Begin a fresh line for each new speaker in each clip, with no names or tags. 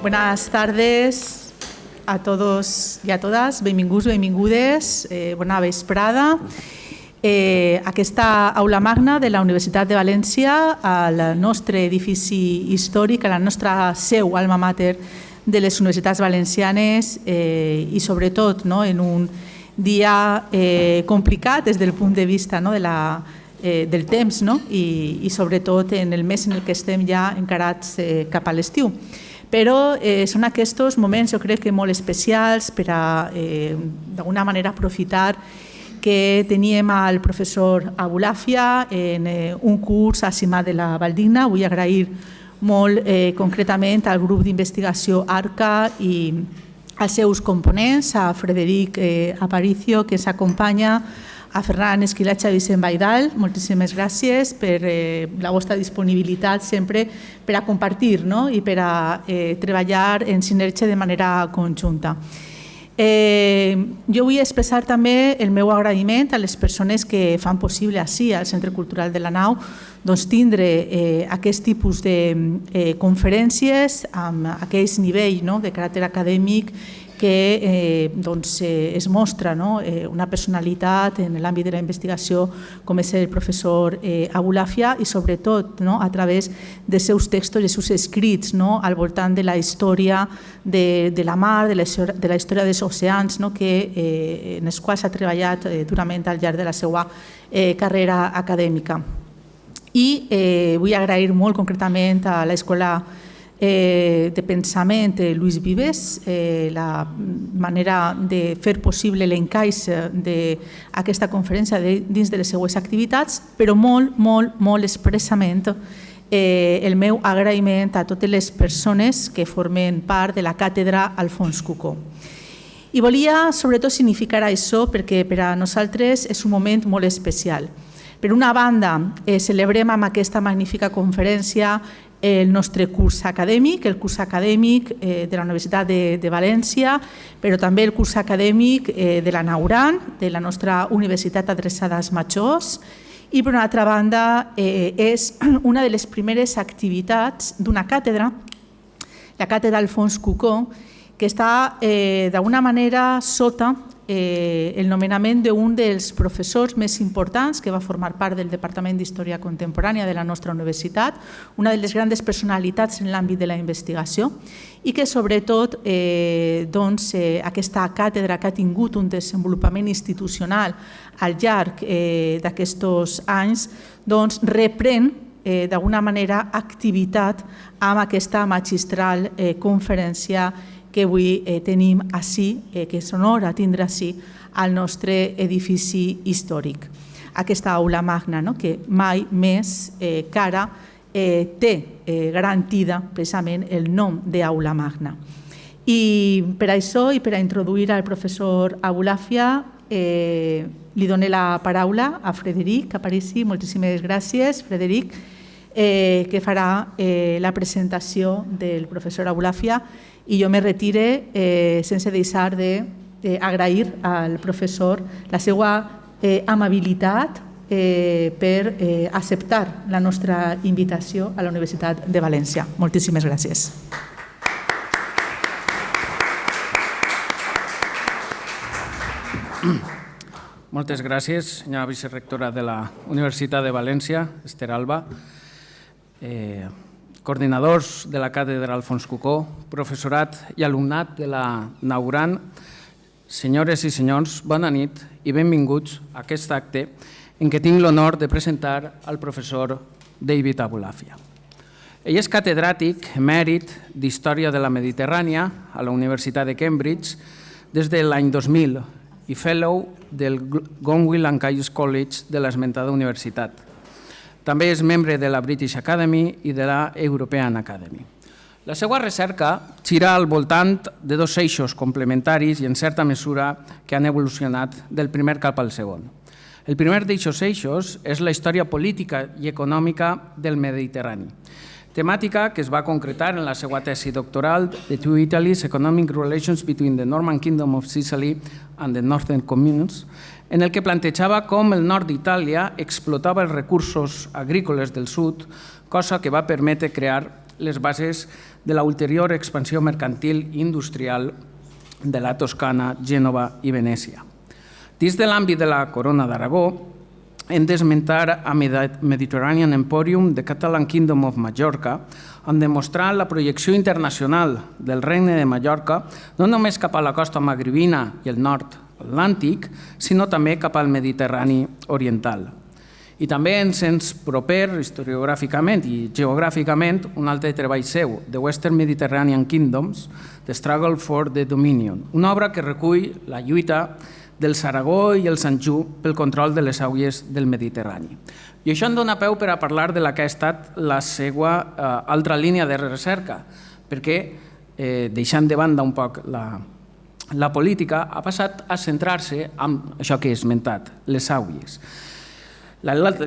Buenas tardes a todos i a totes. Benvinguts, benvingudes. Bona vesprada. Aquesta aula magna de la Universitat de València, al nostre edifici històric, a la nostra seu alma mater de les universitats valencianes i sobretot en un dia complicat des del punt de vista del temps i sobretot en el mes en el que estem ja encarats cap a l'estiu. Però són aquests moments, jo crec que molt especials per a, d'alguna manera, aprofitar que teníem al professor Abulafia en un curs a Cima de la Valldigna. Vull agrair molt concretament al grup d'investigació ARCA i als seus components, a Frederic Aparicio, que ens acompanya, a Ferran Esquilacha i Vicent Baidal. Moltíssimes gràcies per la vostra disponibilitat sempre per a compartir i per a treballar en sinergia de manera conjunta. Jo vull expressar també el meu agraïment a les persones que fan possible ací, al Centre Cultural de la Nau, tindre aquest tipus de conferències amb aquell nivell de caràcter acadèmic que es mostra una personalitat en l'àmbit de la investigació com és el professor Abulafia i sobretot a través dels seus textos i els seus escrits al voltant de la història de la mar, de la història dels oceans en els quals ha treballat durament al llarg de la seva carrera acadèmica. I vull agrair molt concretament a l'Escola de pensament Luis Vives, la manera de fer possible l'encaix d'aquesta conferència dins de les seues activitats, però molt expressament el meu agraïment a totes les persones que formen part de la càtedra Alfons Cucó. I volia sobretot significar això perquè per a nosaltres és un moment molt especial. Per una banda, celebrem amb aquesta magnífica conferència el nostre curs acadèmic, el curs acadèmic de la Universitat de València, però també el curs acadèmic de la Nauran, de la nostra universitat adreçada als majors, i per una altra banda és una de les primeres activitats d'una càtedra, la càtedra Alfons Cucó, que està d'alguna manera sota el nomenament d'un dels professors més importants que va formar part del Departament d'Història Contemporània de la nostra universitat, una de les grans personalitats en l'àmbit de la investigació i que sobretot aquesta càtedra que ha tingut un desenvolupament institucional al llarg d'aquests anys reprèn d'alguna manera activitat amb aquesta magistral conferència que avui tenim ací, que és honor a tindre ací al nostre edifici històric. Aquesta aula magna que mai més que ara té garantida precisament el nom d'aula magna. I per això i per a introduir al professor Abulafia li dono la paraula a Frederic Aparici. Moltíssimes gràcies, Frederic, que farà la presentació del professor Abulafia i jo me retire sense deixar d'agrair al professor la seva amabilitat per acceptar la nostra invitació a la Universitat de València. Moltíssimes gràcies.
Moltes gràcies, senyora vicerectora de la Universitat de València, Esther Alba, coordinadors de la càtedra Alfons Cucó, professorat i alumnat de la Nauran, senyores i senyors, bona nit i benvinguts a aquest acte en què tinc l'honor de presentar el professor David Abulafia. Ell és catedràtic emèrit d'Història de la Mediterrània a la Universitat de Cambridge des de l'any 2000 i fellow del Gonwill and Caius College de l'esmentada universitat. També és membre de la British Academy i de la European Academy. La seva recerca gira al voltant de dos eixos complementaris i en certa mesura que han evolucionat del primer cap al segon. El primer d'aquests eixos és la història política i econòmica del Mediterrani, temàtica que es va concretar en la seva tesi doctoral The Two Italies, Economic Relations Between the Norman Kingdom of Sicily and the Northern Communes, en el que plantejava com el nord d'Itàlia explotava els recursos agrícoles del sud, cosa que va permetre crear les bases de la ulterior expansió mercantil i industrial de la Toscana, Gènova i Venècia. Dins de l'àmbit de la Corona d'Aragó, hem d'esmentar a Mediterranean Emporium de Catalan Kingdom of Mallorca, on demostrar la projecció internacional del Regne de Mallorca no només cap a la costa magribina i el nord atlàntic, sinó també cap al Mediterrani oriental. I també ens proper historiogràficament i geogràficament un altre treball seu, The Western Mediterranean Kingdoms, The Struggle for the Dominion, una obra que recull la lluita del Aragó i el Sanjú pel control de les aigües del Mediterrani. I això em dona peu per a parlar de la que ha estat la seva altra línia de recerca, perquè, deixant de banda un poc la política, ha passat a centrar-se en això que he esmentat, les aigües.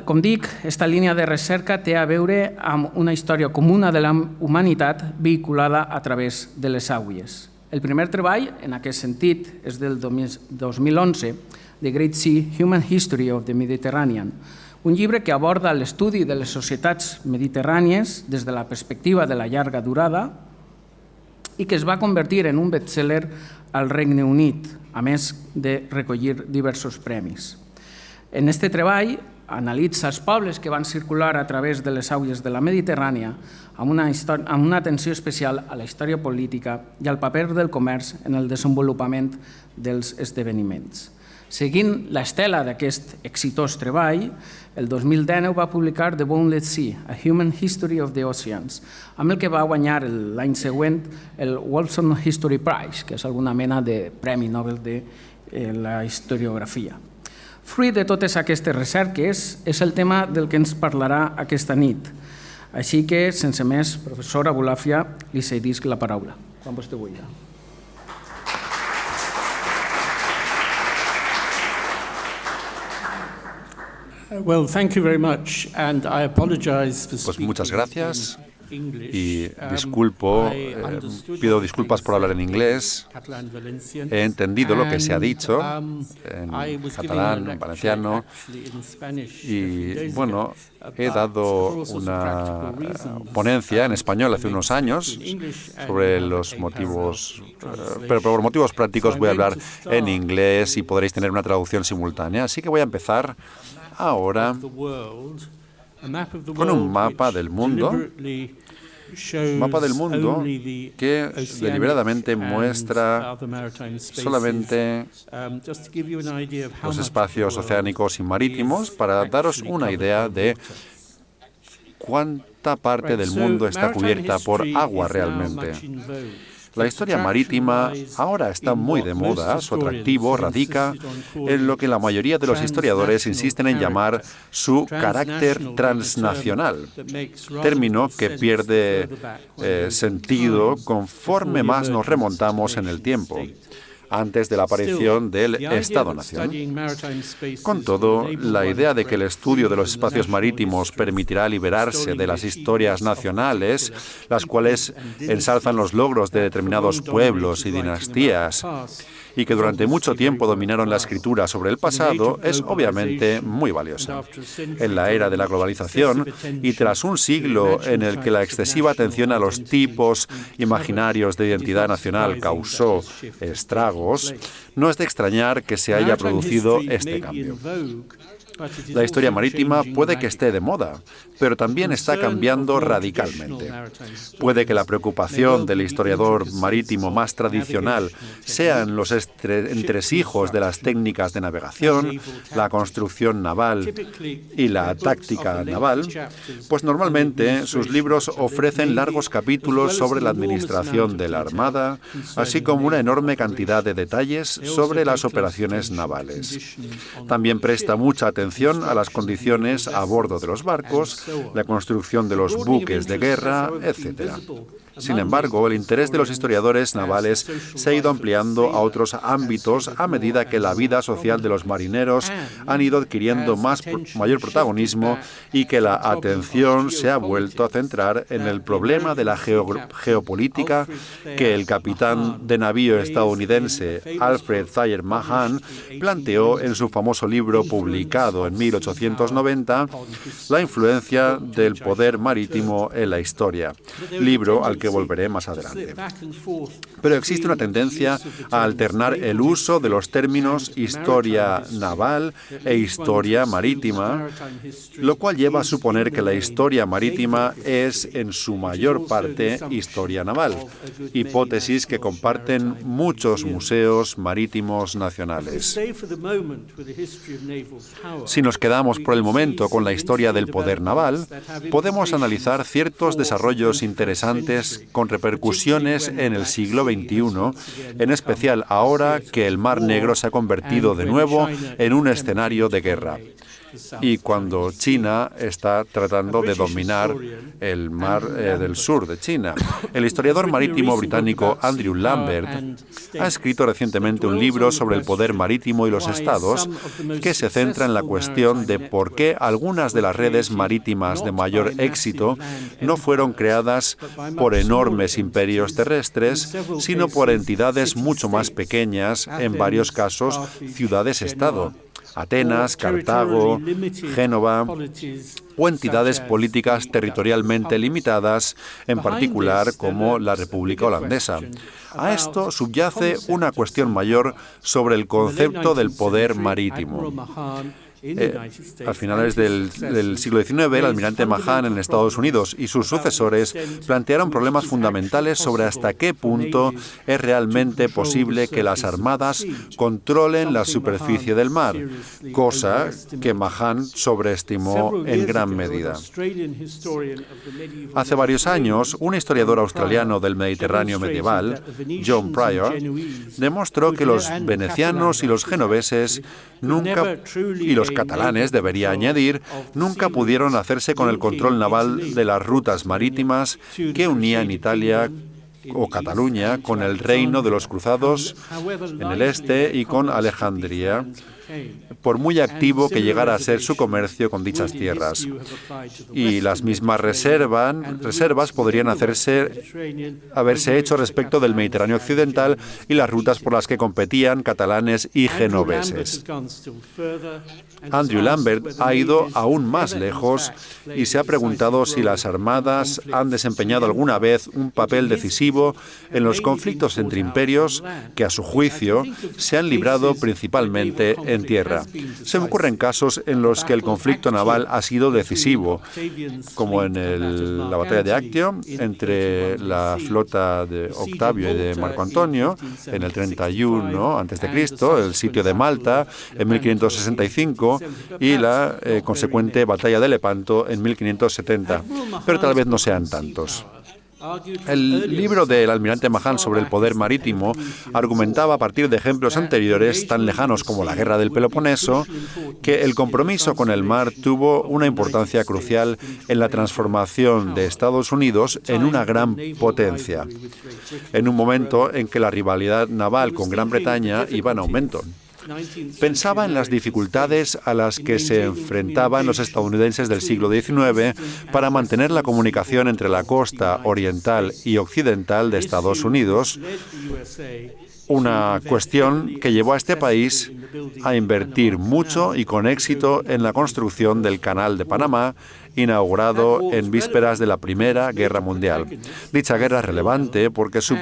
Com dic, aquesta línia de recerca té a veure amb una història comuna de la humanitat vehiculada a través de les aigües. El primer treball, en aquest sentit, és del 2011, The Great Sea, Human History of the Mediterranean, un llibre que aborda l'estudi de les societats mediterrànies des de la perspectiva de la llarga durada i que es va convertir en un best-seller al Regne Unit, a més de recollir diversos premis. En aquest treball analitza els pobles que van circular a través de les aigües de la Mediterrània amb una atenció especial a la història política i al paper del comerç en el desenvolupament dels esdeveniments. Seguint l'estela d'aquest exitós treball, el 2019 va publicar The Boundless Sea, A Human History of the Oceans, amb el que va guanyar l'any següent el Wolfson History Prize, que és alguna mena de Premi Nobel de la historiografia. Fruit de totes aquestes recerques és el tema del que ens parlarà aquesta nit. Així que, sense més, professora Abulafia, li cedisc la paraula, quan vostè vulgui.
Well, thank you very much, and I apologize for
Pues
speaking
muchas gracias
in English.
y pido disculpas por hablar en inglés. He entendido lo que se ha dicho en catalán, en valenciano y, bueno, he dado una ponencia en español hace unos años sobre los motivos, pero por motivos prácticos voy a hablar en inglés y podréis tener una traducción simultánea. Así que voy a empezar ahora con un mapa del mundo que deliberadamente muestra solamente los espacios oceánicos y marítimos para daros una idea de cuánta parte del mundo está cubierta por agua realmente. La historia marítima ahora está muy de moda. Su atractivo radica en lo que la mayoría de los historiadores insisten en llamar su carácter transnacional, término que pierde sentido conforme más nos remontamos en el tiempo, antes de la aparición del Estado-nación. Con todo, la idea de que el estudio de los espacios marítimos permitirá liberarse de las historias nacionales, las cuales ensalzan los logros de determinados pueblos y dinastías, y que durante mucho tiempo dominaron la escritura sobre el pasado, es obviamente muy valiosa. En la era de la globalización y tras un siglo en el que la excesiva atención a los tipos imaginarios de identidad nacional causó estragos, no es de extrañar que se haya producido este cambio. La historia marítima puede que esté de moda, pero también está cambiando radicalmente. Puede que la preocupación del historiador marítimo más tradicional sean los entresijos de las técnicas de navegación, la construcción naval y la táctica naval, pues normalmente sus libros ofrecen largos capítulos sobre la administración de la Armada, así como una enorme cantidad de detalles sobre las operaciones navales. También presta mucha atención a las condiciones a bordo de los barcos, la construcción de los buques de guerra, etc. Sin embargo, el interés de los historiadores navales se ha ido ampliando a otros ámbitos a medida que la vida social de los marineros han ido adquiriendo mayor protagonismo y que la atención se ha vuelto a centrar en el problema de la geopolítica que el capitán de navío estadounidense Alfred Thayer Mahan planteó en su famoso libro publicado en 1890, La influencia del poder marítimo en la historia, libro al que volveré más adelante. Pero existe una tendencia a alternar el uso de los términos historia naval e historia marítima, lo cual lleva a suponer que la historia marítima es en su mayor parte historia naval, hipótesis que comparten muchos museos marítimos nacionales. Si nos quedamos por el momento con la historia del poder naval, podemos analizar ciertos desarrollos interesantes con repercusiones en el siglo XXI, en especial ahora que el Mar Negro se ha convertido de nuevo en un escenario de guerra y cuando China está tratando de dominar el mar del sur de China. El historiador marítimo británico Andrew Lambert ha escrito recientemente un libro sobre el poder marítimo y los estados que se centra en la cuestión de por qué algunas de las redes marítimas de mayor éxito no fueron creadas por enormes imperios terrestres, sino por entidades mucho más pequeñas, en varios casos ciudades-estado. Atenas, Cartago, Génova o entidades políticas territorialmente limitadas, en particular como la República Holandesa. A esto subyace una cuestión mayor sobre el concepto del poder marítimo. A finales del siglo XIX, el almirante Mahan en Estados Unidos y sus sucesores plantearon problemas fundamentales sobre hasta qué punto es realmente posible que las armadas controlen la superficie del mar, cosa que Mahan sobreestimó en gran medida. Hace varios años, un historiador australiano del Mediterráneo medieval, John Pryor, demostró que los venecianos y los genoveses y los catalanes, debería añadir, nunca pudieron hacerse con el control naval de las rutas marítimas que unían Italia o Cataluña con el reino de los cruzados en el este y con Alejandría, por muy activo que llegara a ser su comercio con dichas tierras. Y las mismas reservas podrían haberse hecho respecto del Mediterráneo occidental y las rutas por las que competían catalanes y genoveses. Andrew Lambert ha ido aún más lejos y se ha preguntado si las armadas han desempeñado alguna vez un papel decisivo en los conflictos entre imperios que, a su juicio, se han librado principalmente en tierra. Se me ocurren casos en los que el conflicto naval ha sido decisivo, como en la batalla de Actio entre la flota de Octavio y de Marco Antonio en el 31 a.C., el sitio de Malta en 1565 y la consecuente batalla de Lepanto en 1570, pero tal vez no sean tantos. El libro del almirante Mahan sobre el poder marítimo argumentaba a partir de ejemplos anteriores tan lejanos como la guerra del Peloponeso que el compromiso con el mar tuvo una importancia crucial en la transformación de Estados Unidos en una gran potencia, en un momento en que la rivalidad naval con Gran Bretaña iba en aumento. Pensaba en las dificultades a las que se enfrentaban los estadounidenses del siglo XIX para mantener la comunicación entre la costa oriental y occidental de Estados Unidos, una cuestión que llevó a este país a invertir mucho y con éxito en la construcción del Canal de Panamá, inaugurado en vísperas de la Primera Guerra Mundial. Dicha guerra es relevante porque su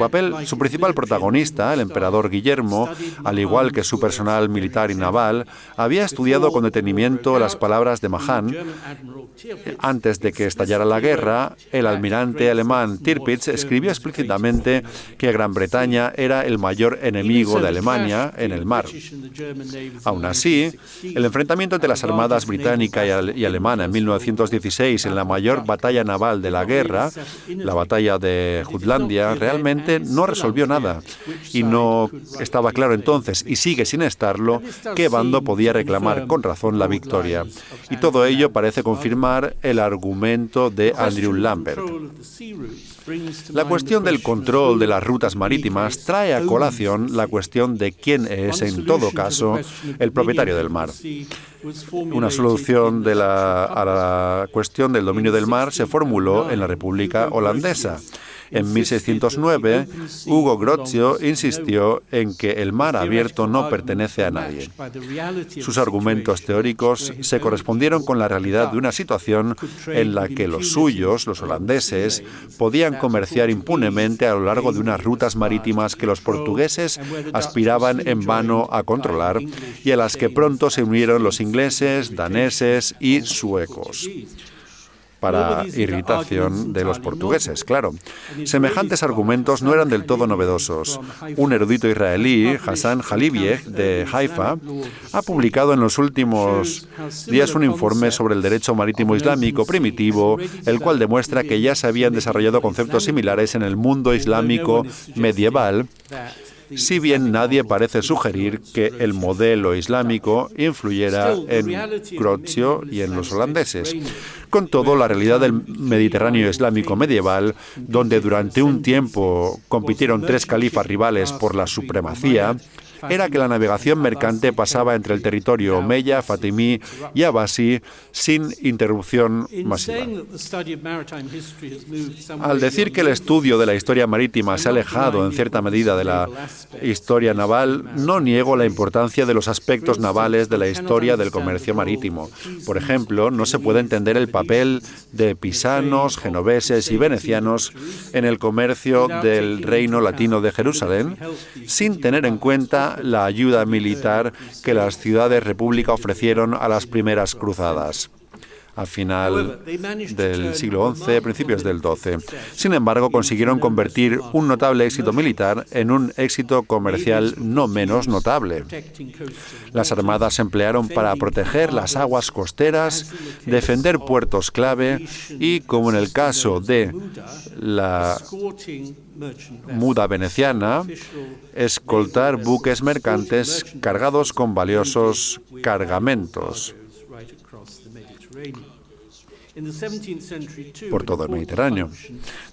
principal protagonista, el emperador Guillermo, al igual que su personal militar y naval, había estudiado con detenimiento las palabras de Mahan. Antes de que estallara la guerra, el almirante alemán Tirpitz escribió explícitamente que Gran Bretaña era el mayor enemigo de Alemania en el mar. Aún así, el enfrentamiento entre las armadas británica y alemana en 1918 1616 en la mayor batalla naval de la guerra, la batalla de Jutlandia, realmente no resolvió nada y no estaba claro entonces, y sigue sin estarlo, qué bando podía reclamar con razón la victoria. Y todo ello parece confirmar el argumento de Andrew Lambert. La cuestión del control de las rutas marítimas trae a colación la cuestión de quién es, en todo caso, el propietario del mar. Una solución a la cuestión del dominio del mar se formuló en la República Holandesa. En 1609, Hugo Grotius insistió en que el mar abierto no pertenece a nadie. Sus argumentos teóricos se correspondieron con la realidad de una situación en la que los suyos, los holandeses, podían comerciar impunemente a lo largo de unas rutas marítimas que los portugueses aspiraban en vano a controlar y a las que pronto se unieron los ingleses, daneses y suecos, para irritación de los portugueses, claro. Semejantes argumentos no eran del todo novedosos. Un erudito israelí, Hassan Halibieh, de Haifa, ha publicado en los últimos días un informe sobre el derecho marítimo islámico primitivo, el cual demuestra que ya se habían desarrollado conceptos similares en el mundo islámico medieval, si bien nadie parece sugerir que el modelo islámico influyera en Grotius y en los holandeses. Con todo, la realidad del Mediterráneo islámico medieval, donde durante un tiempo compitieron tres califas rivales por la supremacía, era que la navegación mercante pasaba entre el territorio omeya, fatimí y abasí sin interrupción masiva. Al decir que el estudio de la historia marítima se ha alejado en cierta medida de la historia naval, no niego la importancia de los aspectos navales de la historia del comercio marítimo. Por ejemplo, no se puede entender el papel de pisanos, genoveses y venecianos en el comercio del Reino Latino de Jerusalén sin tener en cuenta la ayuda militar que las ciudades república ofrecieron a las primeras cruzadas a final del siglo XI, principios del XII. Sin embargo, consiguieron convertir un notable éxito militar en un éxito comercial no menos notable. Las armadas se emplearon para proteger las aguas costeras, defender puertos clave y, como en el caso de la muda veneciana, escoltar buques mercantes cargados con valiosos cargamentos por todo el Mediterráneo.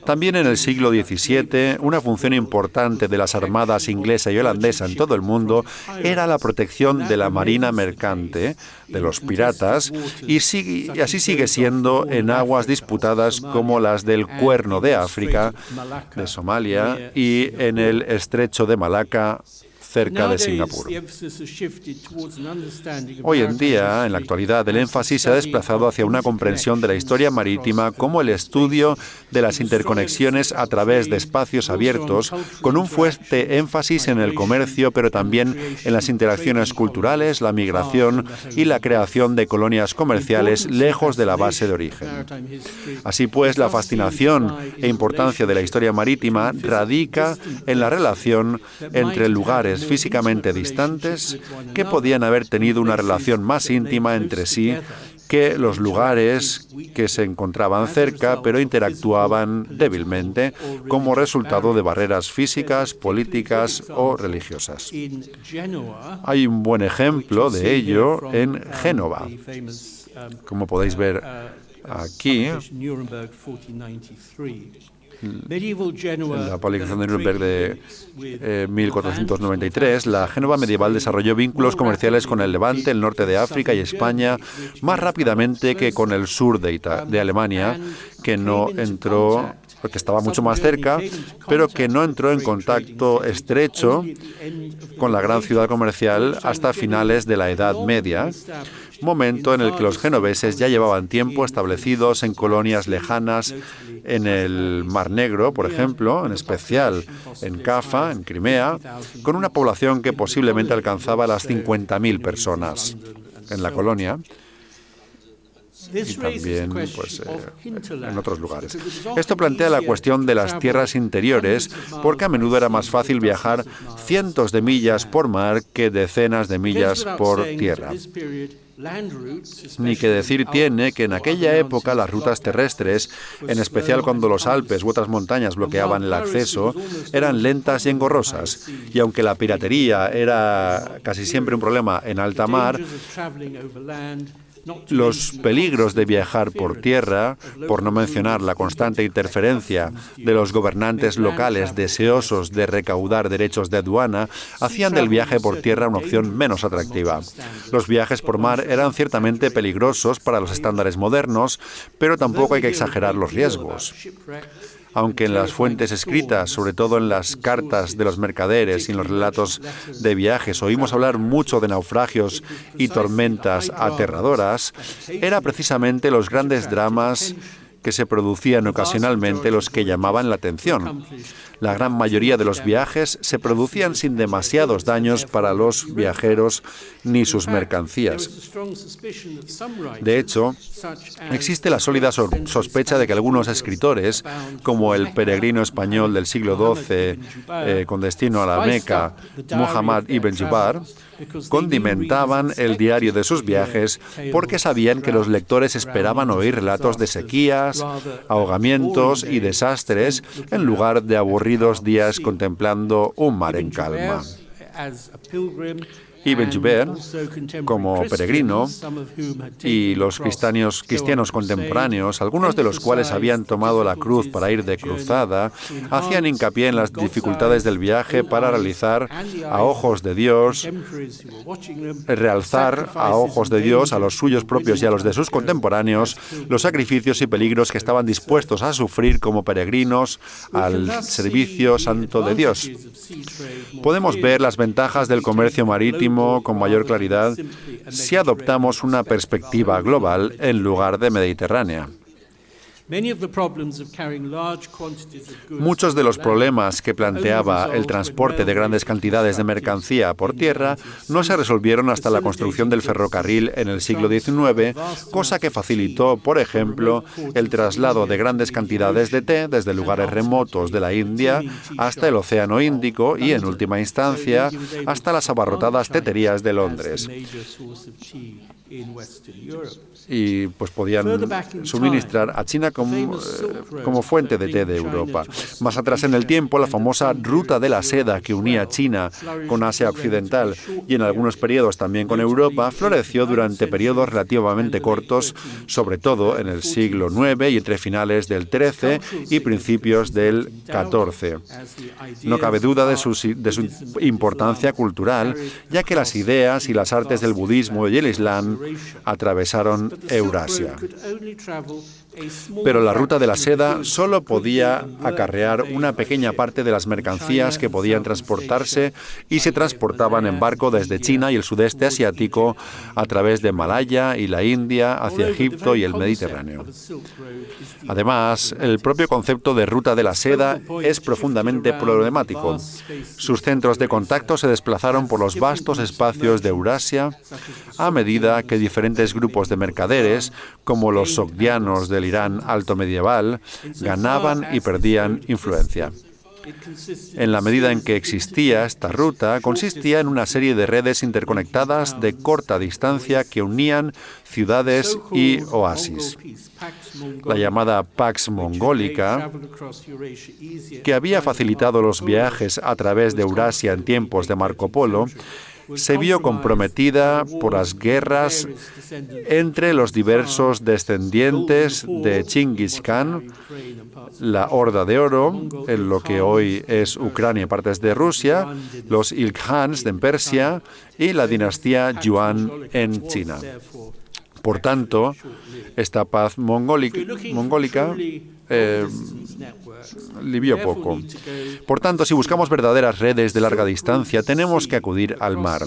También en el siglo XVII, una función importante de las armadas inglesa y holandesa en todo el mundo era la protección de la marina mercante, de los piratas, y así sigue siendo en aguas disputadas como las del Cuerno de África, de Somalia, y en el Estrecho de Malaca, cerca de Singapur. Hoy en día, en la actualidad, el énfasis se ha desplazado hacia una comprensión de la historia marítima como el estudio de las interconexiones a través de espacios abiertos, con un fuerte énfasis en el comercio, pero también en las interacciones culturales, la migración y la creación de colonias comerciales lejos de la base de origen. Así pues, la fascinación e importancia de la historia marítima radica en la relación entre lugares físicamente distantes que podían haber tenido una relación más íntima entre sí que los lugares que se encontraban cerca pero interactuaban débilmente como resultado de barreras físicas, políticas o religiosas. Hay un buen ejemplo de ello en Génova. Como podéis ver aquí, en la publicación de Nuremberg de 1493, la Génova medieval desarrolló vínculos comerciales con el Levante, el norte de África y España más rápidamente que con el sur de Alemania, que estaba mucho más cerca, pero que no entró en contacto estrecho con la gran ciudad comercial hasta finales de la Edad Media, momento en el que los genoveses ya llevaban tiempo establecidos en colonias lejanas en el Mar Negro, por ejemplo, en especial en Cafa, en Crimea, con una población que posiblemente alcanzaba las 50.000 personas en la colonia. y también pues, en otros lugares. Esto plantea la cuestión de las tierras interiores, porque a menudo era más fácil viajar cientos de millas por mar que decenas de millas por tierra. Ni que decir tiene que en aquella época las rutas terrestres, en especial cuando los Alpes u otras montañas bloqueaban el acceso, eran lentas y engorrosas. Y aunque la piratería era casi siempre un problema en alta mar, los peligros de viajar por tierra, por no mencionar la constante interferencia de los gobernantes locales deseosos de recaudar derechos de aduana, hacían del viaje por tierra una opción menos atractiva. Los viajes por mar eran ciertamente peligrosos para los estándares modernos, pero tampoco hay que exagerar los riesgos. Aunque en las fuentes escritas, sobre todo en las cartas de los mercaderes y en los relatos de viajes, oímos hablar mucho de naufragios y tormentas aterradoras, era precisamente los grandes dramas que se producían ocasionalmente los que llamaban la atención. La gran mayoría de los viajes se producían sin demasiados daños para los viajeros ni sus mercancías. De hecho, existe la sólida sospecha de que algunos escritores, como el peregrino español del siglo XII con destino a la Meca, Muhammad ibn Jubayr, condimentaban el diario de sus viajes porque sabían que los lectores esperaban oír relatos de sequías, ahogamientos y desastres en lugar de aburridos días contemplando un mar en calma. Ibn Jubayr, como peregrino, y los cristianos contemporáneos, algunos de los cuales habían tomado la cruz para ir de cruzada, hacían hincapié en las dificultades del viaje para realzar a ojos de Dios a los suyos propios y a los de sus contemporáneos, los sacrificios y peligros que estaban dispuestos a sufrir como peregrinos al servicio santo de Dios. Podemos ver las ventajas del comercio marítimo con mayor claridad si adoptamos una perspectiva global en lugar de mediterránea. Muchos de los problemas que planteaba el transporte de grandes cantidades de mercancía por tierra no se resolvieron hasta la construcción del ferrocarril en el siglo XIX, cosa que facilitó, por ejemplo, el traslado de grandes cantidades de té desde lugares remotos de la India hasta el Océano Índico y, en última instancia, hasta las abarrotadas teterías de Londres. Y pues podían suministrar a China como fuente de té de Europa. Más atrás en el tiempo, la famosa ruta de la seda que unía China con Asia Occidental y en algunos periodos también con Europa, floreció durante periodos relativamente cortos, sobre todo en el siglo IX y entre finales del XIII y principios del XIV. No cabe duda de su importancia cultural, ya que las ideas y las artes del budismo y el islam atravesaron Eurasia. Pero la ruta de la seda solo podía acarrear una pequeña parte de las mercancías que podían transportarse y se transportaban en barco desde China y el sudeste asiático a través de Malaya y la India hacia Egipto y el Mediterráneo. Además, el propio concepto de ruta de la seda es profundamente problemático. Sus centros de contacto se desplazaron por los vastos espacios de Eurasia a medida que diferentes grupos de mercaderes, como los sogdianos del Irán alto medieval, ganaban y perdían influencia. En la medida en que existía esta ruta, consistía en una serie de redes interconectadas de corta distancia que unían ciudades y oasis. La llamada Pax Mongólica, que había facilitado los viajes a través de Eurasia en tiempos de Marco Polo, se vio comprometida por las guerras entre los diversos descendientes de Chingis Khan, la Horda de Oro, en lo que hoy es Ucrania y partes de Rusia, los Ilkhans en Persia y la dinastía Yuan en China. Por tanto, esta paz mongólica alivió poco. Por tanto, si buscamos verdaderas redes de larga distancia, tenemos que acudir al mar.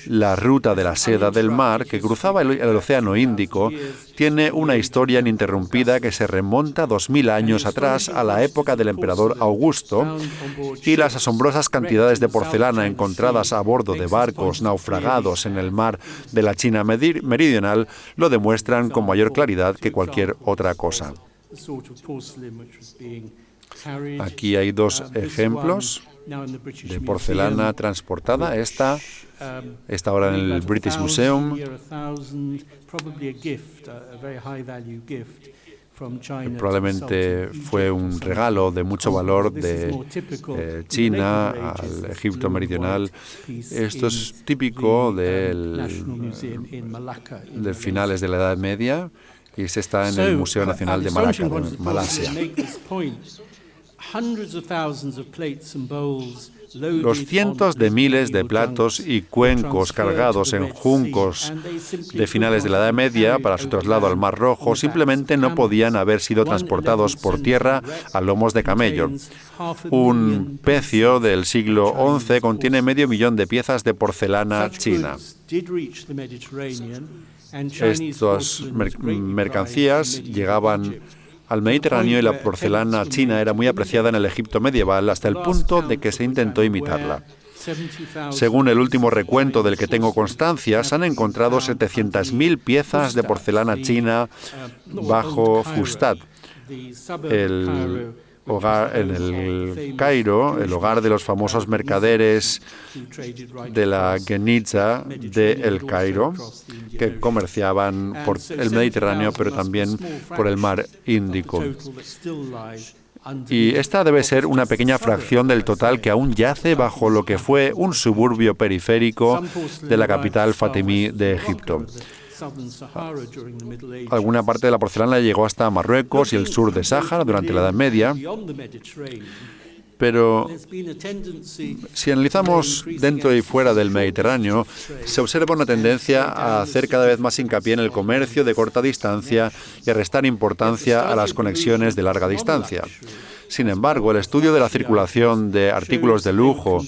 La ruta de la seda del mar, que cruzaba el Océano Índico, tiene una historia ininterrumpida que se remonta 2000 años atrás a la época del emperador Augusto, y las asombrosas cantidades de porcelana encontradas a bordo de barcos naufragados en el mar de la China meridional lo demuestran con mayor claridad que cualquier otra cosa. Aquí hay dos ejemplos de porcelana transportada. Esta ahora en el British Museum. Probablemente fue un regalo de mucho valor de China al Egipto meridional. Esto es típico de finales de la Edad Media y se está en el Museo Nacional de Malaca, de Malasia. Los cientos de miles de platos y cuencos cargados en juncos de finales de la Edad Media para su traslado al Mar Rojo simplemente no podían haber sido transportados por tierra a lomos de camello. Un pecio del siglo XI contiene 500.000 de piezas de porcelana china. Estas mercancías llegaban al Mediterráneo y la porcelana china era muy apreciada en el Egipto medieval hasta el punto de que se intentó imitarla. Según el último recuento del que tengo constancia, se han encontrado 700.000 piezas de porcelana china bajo Fustat, en el Cairo, el hogar de los famosos mercaderes de la Geniza de El Cairo, que comerciaban por el Mediterráneo, pero también por el mar Índico. Y esta debe ser una pequeña fracción del total que aún yace bajo lo que fue un suburbio periférico de la capital fatimí de Egipto. Alguna parte de la porcelana llegó hasta Marruecos y el sur de Sáhara durante la Edad Media, pero si analizamos dentro y fuera del Mediterráneo, se observa una tendencia a hacer cada vez más hincapié en el comercio de corta distancia y a restar importancia a las conexiones de larga distancia. Sin embargo, el estudio de la circulación de artículos de lujo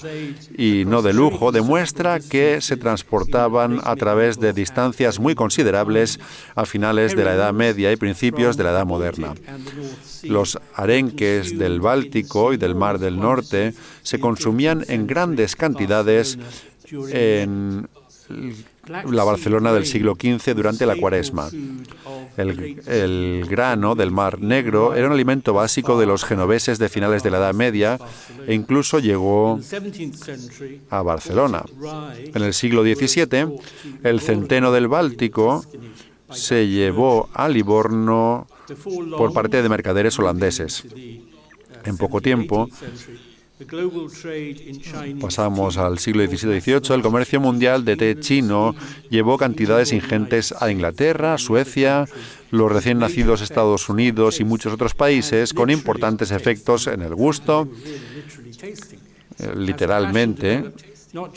y no de lujo demuestra que se transportaban a través de distancias muy considerables a finales de la Edad Media y principios de la Edad Moderna. Los arenques del Báltico y del Mar del Norte se consumían en grandes cantidades en la Barcelona del siglo XV durante la Cuaresma. El grano del Mar Negro era un alimento básico de los genoveses de finales de la Edad Media e incluso llegó a Barcelona. En el siglo XVII, el centeno del Báltico se llevó a Livorno por parte de mercaderes holandeses. En poco tiempo, pasamos al siglo XVII-XVIII, el comercio mundial de té chino llevó cantidades ingentes a Inglaterra, Suecia, los recién nacidos Estados Unidos y muchos otros países, con importantes efectos en el gusto, literalmente,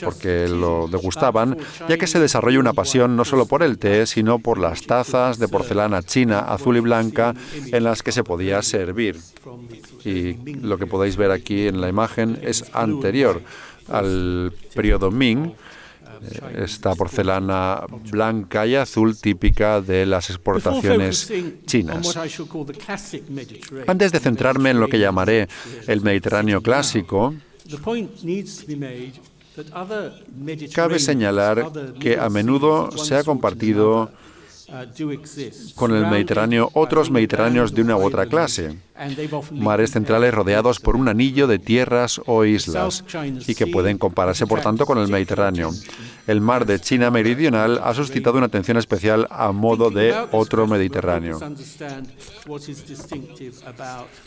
porque lo degustaban, ya que se desarrolla una pasión no solo por el té, sino por las tazas de porcelana china azul y blanca en las que se podía servir. Y lo que podéis ver aquí en la imagen es anterior al periodo Ming, esta porcelana blanca y azul típica de las exportaciones chinas. Antes de centrarme en lo que llamaré el Mediterráneo clásico, cabe señalar que a menudo se ha compartido con el Mediterráneo otros Mediterráneos de una u otra clase, mares centrales rodeados por un anillo de tierras o islas, y que pueden compararse, por tanto, con el Mediterráneo. El mar de China meridional ha suscitado una atención especial a modo de otro Mediterráneo.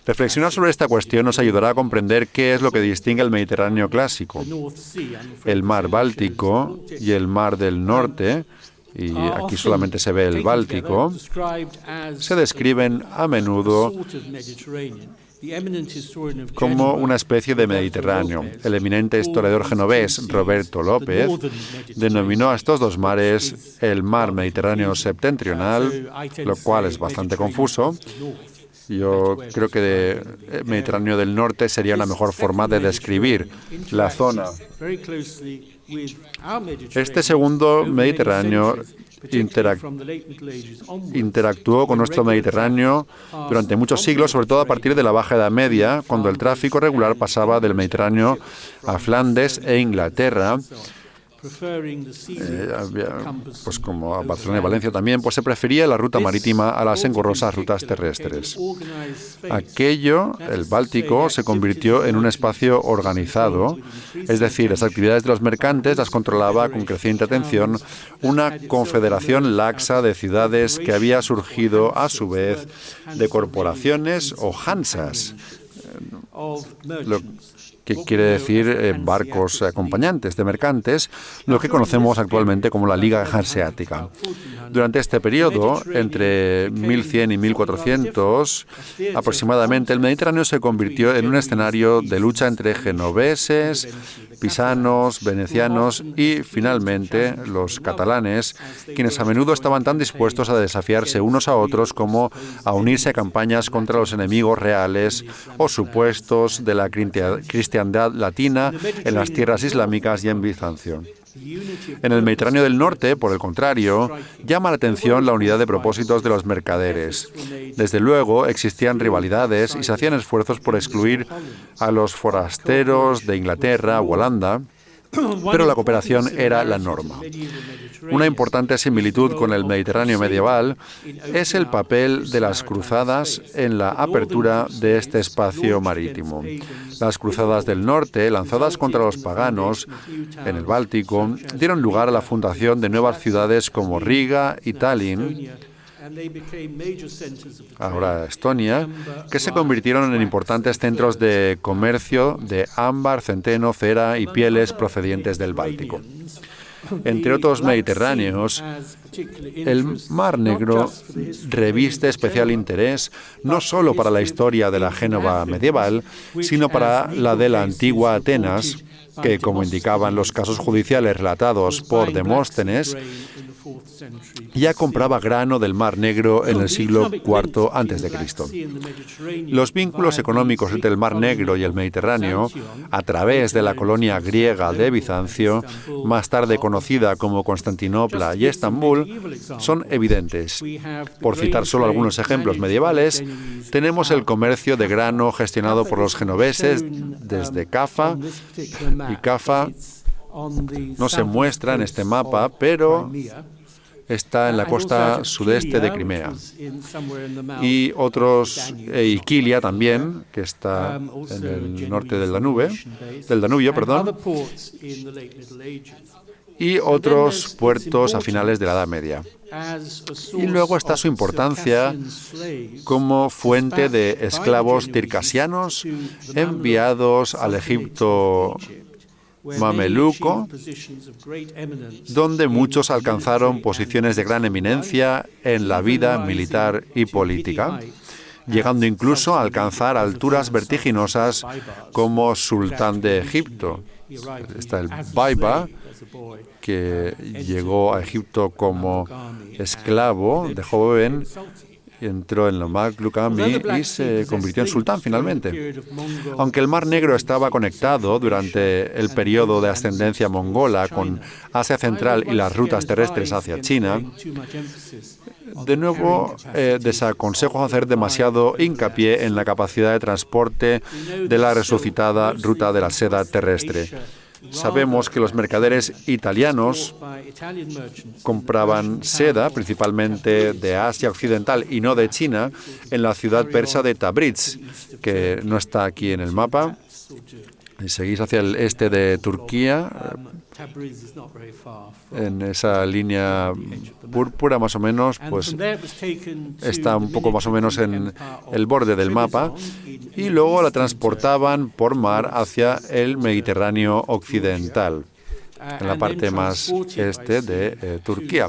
Reflexionar sobre esta cuestión nos ayudará a comprender qué es lo que distingue el Mediterráneo clásico. El mar Báltico y el mar del Norte, y aquí solamente se ve el Báltico, se describen a menudo como una especie de Mediterráneo. El eminente historiador genovés Roberto López denominó a estos dos mares el mar Mediterráneo septentrional, lo cual es bastante confuso. Yo creo que Mediterráneo del Norte sería una mejor forma de describir la zona. Este segundo Mediterráneo interactuó con nuestro Mediterráneo durante muchos siglos, sobre todo a partir de la Baja Edad Media, cuando el tráfico regular pasaba del Mediterráneo a Flandes e Inglaterra, pues como a Barcelona y Valencia también, pues se prefería la ruta marítima a las engorrosas rutas terrestres. Aquello, el Báltico, se convirtió en un espacio organizado, es decir, las actividades de los mercantes las controlaba con creciente atención una confederación laxa de ciudades que había surgido a su vez de corporaciones o hansas, lo que quiere decir barcos acompañantes de mercantes, lo que conocemos actualmente como la Liga Hanseática. Durante este periodo, entre 1100 y 1400 aproximadamente, el Mediterráneo se convirtió en un escenario de lucha entre genoveses, pisanos, venecianos y, finalmente, los catalanes, quienes a menudo estaban tan dispuestos a desafiarse unos a otros como a unirse a campañas contra los enemigos reales o supuestos de la cristiandad latina en las tierras islámicas y en Bizancio. En el Mediterráneo del Norte, por el contrario, llama la atención la unidad de propósitos de los mercaderes. Desde luego, existían rivalidades y se hacían esfuerzos por excluir a los forasteros de Inglaterra o Holanda, pero la cooperación era la norma. Una importante similitud con el Mediterráneo medieval es el papel de las cruzadas en la apertura de este espacio marítimo. Las cruzadas del norte, lanzadas contra los paganos en el Báltico, dieron lugar a la fundación de nuevas ciudades como Riga y Tallinn, ahora Estonia, que se convirtieron en importantes centros de comercio de ámbar, centeno, cera y pieles procedientes del Báltico. Entre otros mediterráneos, el Mar Negro reviste especial interés no solo para la historia de la Génova medieval, sino para la de la antigua Atenas, que, como indicaban los casos judiciales relatados por Demóstenes, ya compraba grano del Mar Negro en el siglo IV a.C. Los vínculos económicos entre el Mar Negro y el Mediterráneo, a través de la colonia griega de Bizancio, más tarde conocida como Constantinopla y Estambul, son evidentes. Por citar solo algunos ejemplos medievales, tenemos el comercio de grano gestionado por los genoveses desde Cafa, y Cafa no se muestra en este mapa, pero está en la costa sudeste de Crimea. Y otros, Iquilia también, que está en el norte del Danubio, y otros puertos a finales de la Edad Media. Y luego está su importancia como fuente de esclavos circasianos enviados al Egipto mameluco, donde muchos alcanzaron posiciones de gran eminencia en la vida militar y política, llegando incluso a alcanzar alturas vertiginosas como sultán de Egipto. Está el Baiba, que llegó a Egipto como esclavo de joven, entró en la Mamluk Army y se convirtió en sultán finalmente. Aunque el Mar Negro estaba conectado durante el periodo de ascendencia mongola con Asia Central y las rutas terrestres hacia China, de nuevo desaconsejo hacer demasiado hincapié en la capacidad de transporte de la resucitada ruta de la seda terrestre. Sabemos que los mercaderes italianos compraban seda, principalmente de Asia Occidental y no de China, en la ciudad persa de Tabriz, que no está aquí en el mapa. Y seguís hacia el este de Turquía, en esa línea púrpura más o menos, pues está un poco más o menos en el borde del mapa, y luego la transportaban por mar hacia el Mediterráneo occidental, en la parte más este de Turquía.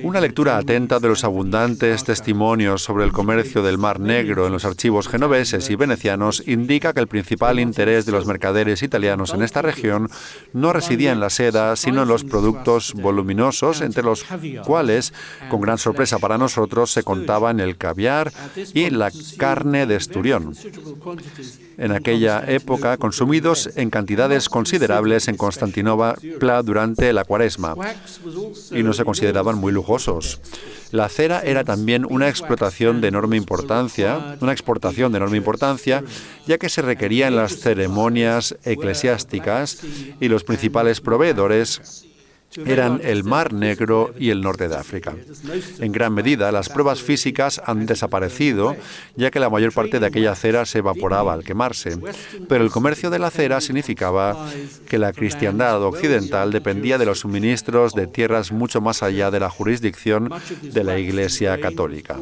Una lectura atenta de los abundantes testimonios sobre el comercio del Mar Negro en los archivos genoveses y venecianos indica que el principal interés de los mercaderes italianos en esta región no residía en la seda, sino en los productos voluminosos, entre los cuales, con gran sorpresa para nosotros, se contaban el caviar y la carne de esturión, en aquella época consumidos en cantidades considerables en Constantinopla durante durante la Cuaresma y no se consideraban muy lujosos. La cera era también una exportación de enorme importancia, ya que se requería en las ceremonias eclesiásticas y los principales proveedores eran el Mar Negro y el norte de África. En gran medida, las pruebas físicas han desaparecido, ya que la mayor parte de aquella cera se evaporaba al quemarse. Pero el comercio de la cera significaba que la cristiandad occidental dependía de los suministros de tierras mucho más allá de la jurisdicción de la Iglesia católica.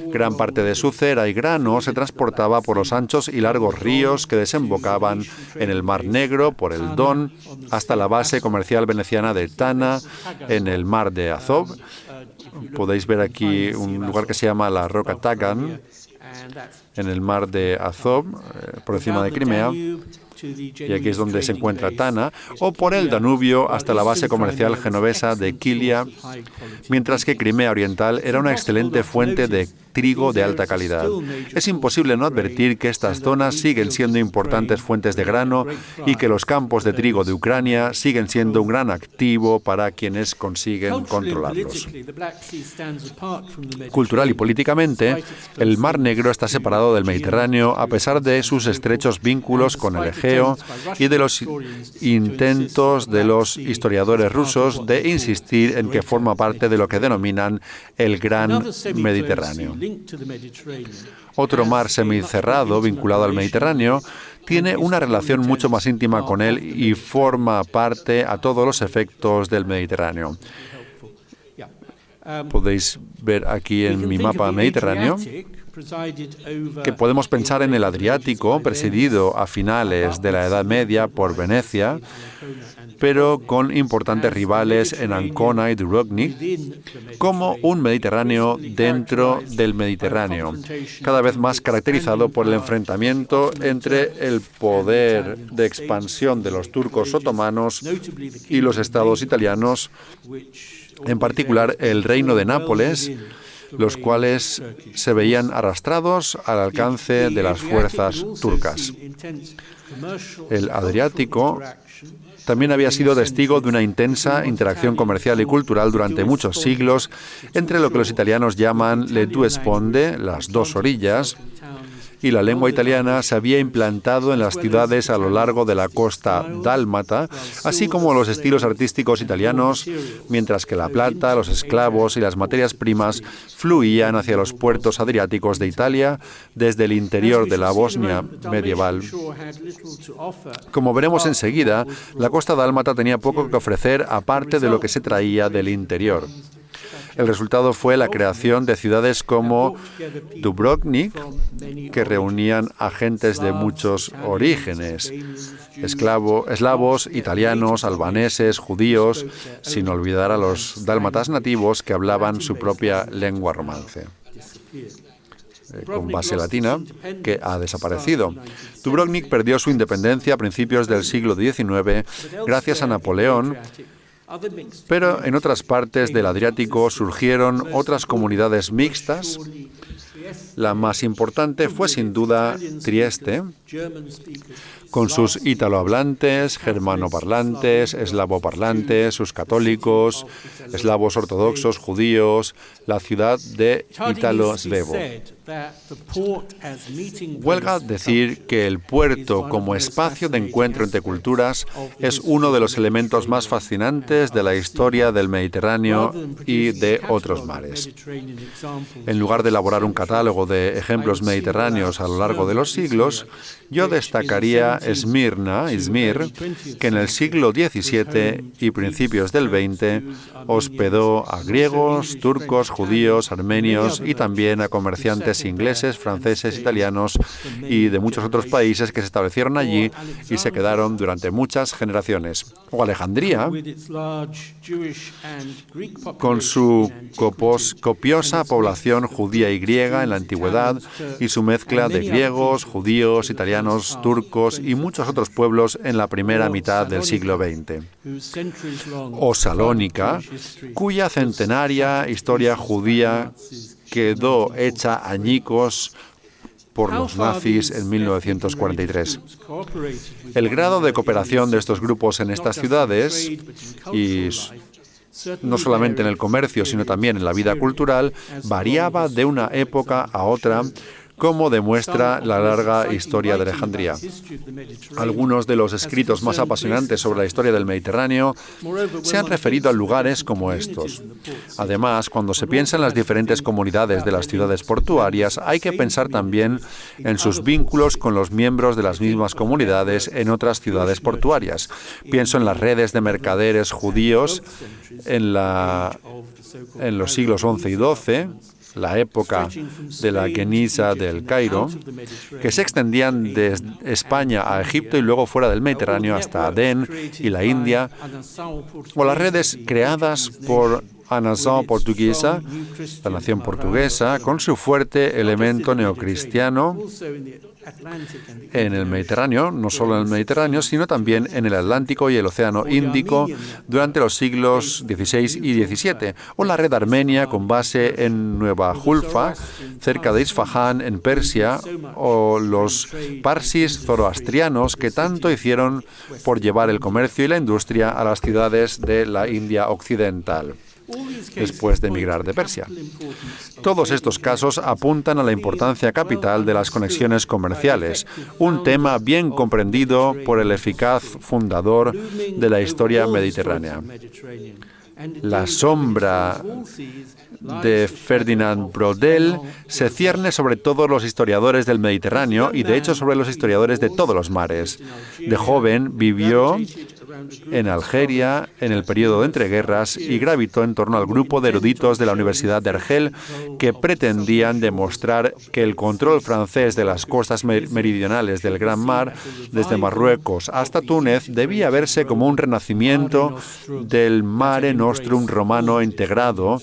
Gran parte de su cera y grano se transportaba por los anchos y largos ríos que desembocaban en el Mar Negro por el Don hasta la base comercial veneciana de Tana, en el mar de Azov. Podéis ver aquí un lugar que se llama la Roca Tagan, en el mar de Azov, por encima de Crimea, y aquí es donde se encuentra Tana, o por el Danubio hasta la base comercial genovesa de Kilia, mientras que Crimea Oriental era una excelente fuente de trigo de alta calidad. Es imposible no advertir que estas zonas siguen siendo importantes fuentes de grano y que los campos de trigo de Ucrania siguen siendo un gran activo para quienes consiguen controlarlos. Cultural y políticamente, el Mar Negro está separado del Mediterráneo a pesar de sus estrechos vínculos con el Egeo y de los intentos de los historiadores rusos de insistir en que forma parte de lo que denominan el Gran Mediterráneo. Otro mar semicerrado vinculado al Mediterráneo tiene una relación mucho más íntima con él y forma parte a todos los efectos del Mediterráneo. Podéis ver aquí en mi mapa Mediterráneo que podemos pensar en el Adriático, presidido a finales de la Edad Media por Venecia, pero con importantes rivales en Ancona y Dubrovnik, como un Mediterráneo dentro del Mediterráneo, cada vez más caracterizado por el enfrentamiento entre el poder de expansión de los turcos otomanos y los estados italianos, en particular el Reino de Nápoles, los cuales se veían arrastrados al alcance de las fuerzas turcas. El Adriático también había sido testigo de una intensa interacción comercial y cultural durante muchos siglos entre lo que los italianos llaman le due sponde, las dos orillas, y la lengua italiana se había implantado en las ciudades a lo largo de la costa dálmata, así como los estilos artísticos italianos, mientras que la plata, los esclavos y las materias primas fluían hacia los puertos adriáticos de Italia desde el interior de la Bosnia medieval. Como veremos enseguida, la costa dálmata tenía poco que ofrecer aparte de lo que se traía del interior. El resultado fue la creación de ciudades como Dubrovnik, que reunían a gentes de muchos orígenes, eslavos, italianos, albaneses, judíos, sin olvidar a los dálmatas nativos que hablaban su propia lengua romance, con base latina, que ha desaparecido. Dubrovnik perdió su independencia a principios del siglo XIX gracias a Napoleón, pero en otras partes del Adriático surgieron otras comunidades mixtas. La más importante fue sin duda Trieste, con sus italohablantes, germanoparlantes, eslavoparlantes, sus católicos, eslavos ortodoxos, judíos, la ciudad de Italo-Svevo. Huelga decir que el puerto como espacio de encuentro entre culturas es uno de los elementos más fascinantes de la historia del Mediterráneo y de otros mares. En lugar de elaborar un catálogo de ejemplos mediterráneos a lo largo de los siglos, yo destacaría Izmir, que en el siglo XVII y principios del XX hospedó a griegos, turcos, judíos, armenios y también a comerciantes ingleses, franceses, italianos y de muchos otros países que se establecieron allí y se quedaron durante muchas generaciones. O Alejandría, con su copiosa población judía y griega en la antigüedad y su mezcla de griegos, judíos, italianos, turcos y muchos otros pueblos en la primera mitad del siglo XX. O Salónica, cuya centenaria historia judía quedó hecha añicos por los nazis en 1943. El grado de cooperación de estos grupos en estas ciudades, y no solamente en el comercio, sino también en la vida cultural, variaba de una época a otra, como demuestra la larga historia de Alejandría. Algunos de los escritos más apasionantes sobre la historia del Mediterráneo se han referido a lugares como estos. Además, cuando se piensa en las diferentes comunidades de las ciudades portuarias, hay que pensar también en sus vínculos con los miembros de las mismas comunidades en otras ciudades portuarias. Pienso en las redes de mercaderes judíos en los siglos XI y XII, la época de la Geniza del Cairo, que se extendían de España a Egipto y luego fuera del Mediterráneo hasta Adén y la India, o las redes creadas por a nación portuguesa, la nación portuguesa, con su fuerte elemento neocristiano en el Mediterráneo, no solo en el Mediterráneo, sino también en el Atlántico y el Océano Índico durante los siglos XVI y XVII, o la red armenia con base en Nueva Julfa, cerca de Isfahán, en Persia, o los parsis zoroastrianos que tanto hicieron por llevar el comercio y la industria a las ciudades de la India occidental después de emigrar de Persia. Todos estos casos apuntan a la importancia capital de las conexiones comerciales, un tema bien comprendido por el eficaz fundador de la historia mediterránea. La sombra de Ferdinand Braudel se cierne sobre todos los historiadores del Mediterráneo y, de hecho, sobre los historiadores de todos los mares. De joven vivió en Algeria en el periodo de entreguerras y gravitó en torno al grupo de eruditos de la Universidad de Argel que pretendían demostrar que el control francés de las costas meridionales del Gran Mar, desde Marruecos hasta Túnez, debía verse como un renacimiento del Mare Nostrum romano integrado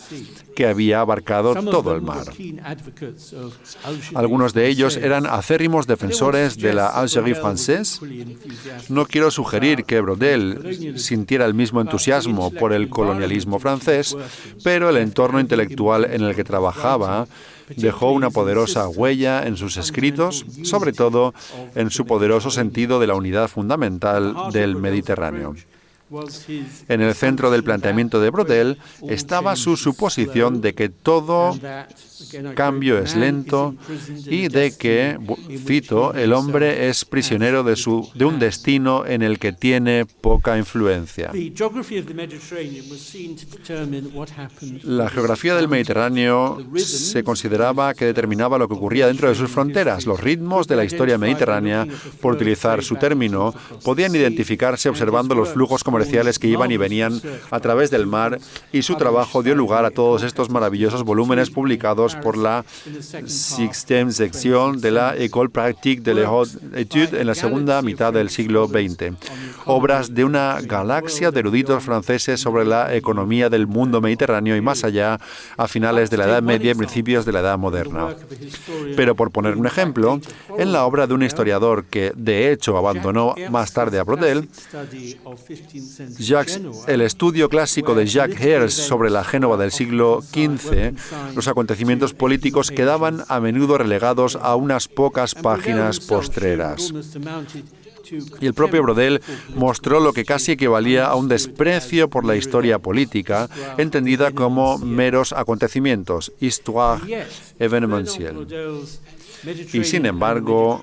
que había abarcado todo el mar. Algunos de ellos eran acérrimos defensores de la Algérie française. No quiero sugerir que Braudel sintiera el mismo entusiasmo por el colonialismo francés, pero el entorno intelectual en el que trabajaba dejó una poderosa huella en sus escritos, sobre todo en su poderoso sentido de la unidad fundamental del Mediterráneo. En el centro del planteamiento de Braudel estaba su suposición de que todo cambio es lento y de que, cito, el hombre es prisionero de un destino en el que tiene poca influencia. La geografía del Mediterráneo se consideraba que determinaba lo que ocurría dentro de sus fronteras. Los ritmos de la historia mediterránea, por utilizar su término, podían identificarse observando los flujos comerciales que iban y venían a través del mar, y su trabajo dio lugar a todos estos maravillosos volúmenes publicados por la 6ª sección de la École pratique de la haute étude en la segunda mitad del siglo XX. Obras de una galaxia de eruditos franceses sobre la economía del mundo mediterráneo y más allá, a finales de la Edad Media y principios de la Edad Moderna. Pero, por poner un ejemplo, en la obra de un historiador que, de hecho, abandonó más tarde a Braudel, el estudio clásico de Jacques Hers sobre la Génova del siglo XV, los acontecimientos políticos quedaban a menudo relegados a unas pocas páginas postreras. Y el propio Braudel mostró lo que casi equivalía a un desprecio por la historia política, entendida como meros acontecimientos, histoire événementielle. Y, sin embargo,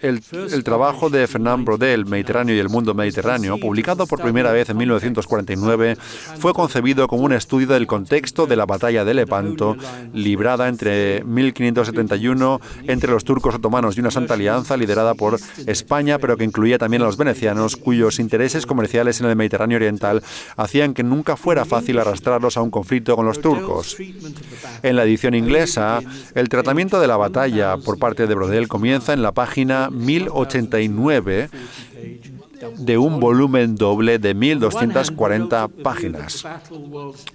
el trabajo de Fernand Braudel, Mediterráneo y el mundo mediterráneo, publicado por primera vez en 1949, fue concebido como un estudio del contexto de la batalla de Lepanto, librada entre 1571 entre los turcos otomanos y una santa alianza liderada por España, pero que incluía también a los venecianos, cuyos intereses comerciales en el Mediterráneo oriental hacían que nunca fuera fácil arrastrarlos a un conflicto con los turcos. En la edición inglesa, el tratamiento de la batalla por parte de Braudel comienza en la página 1089 de un volumen doble de 1240 páginas.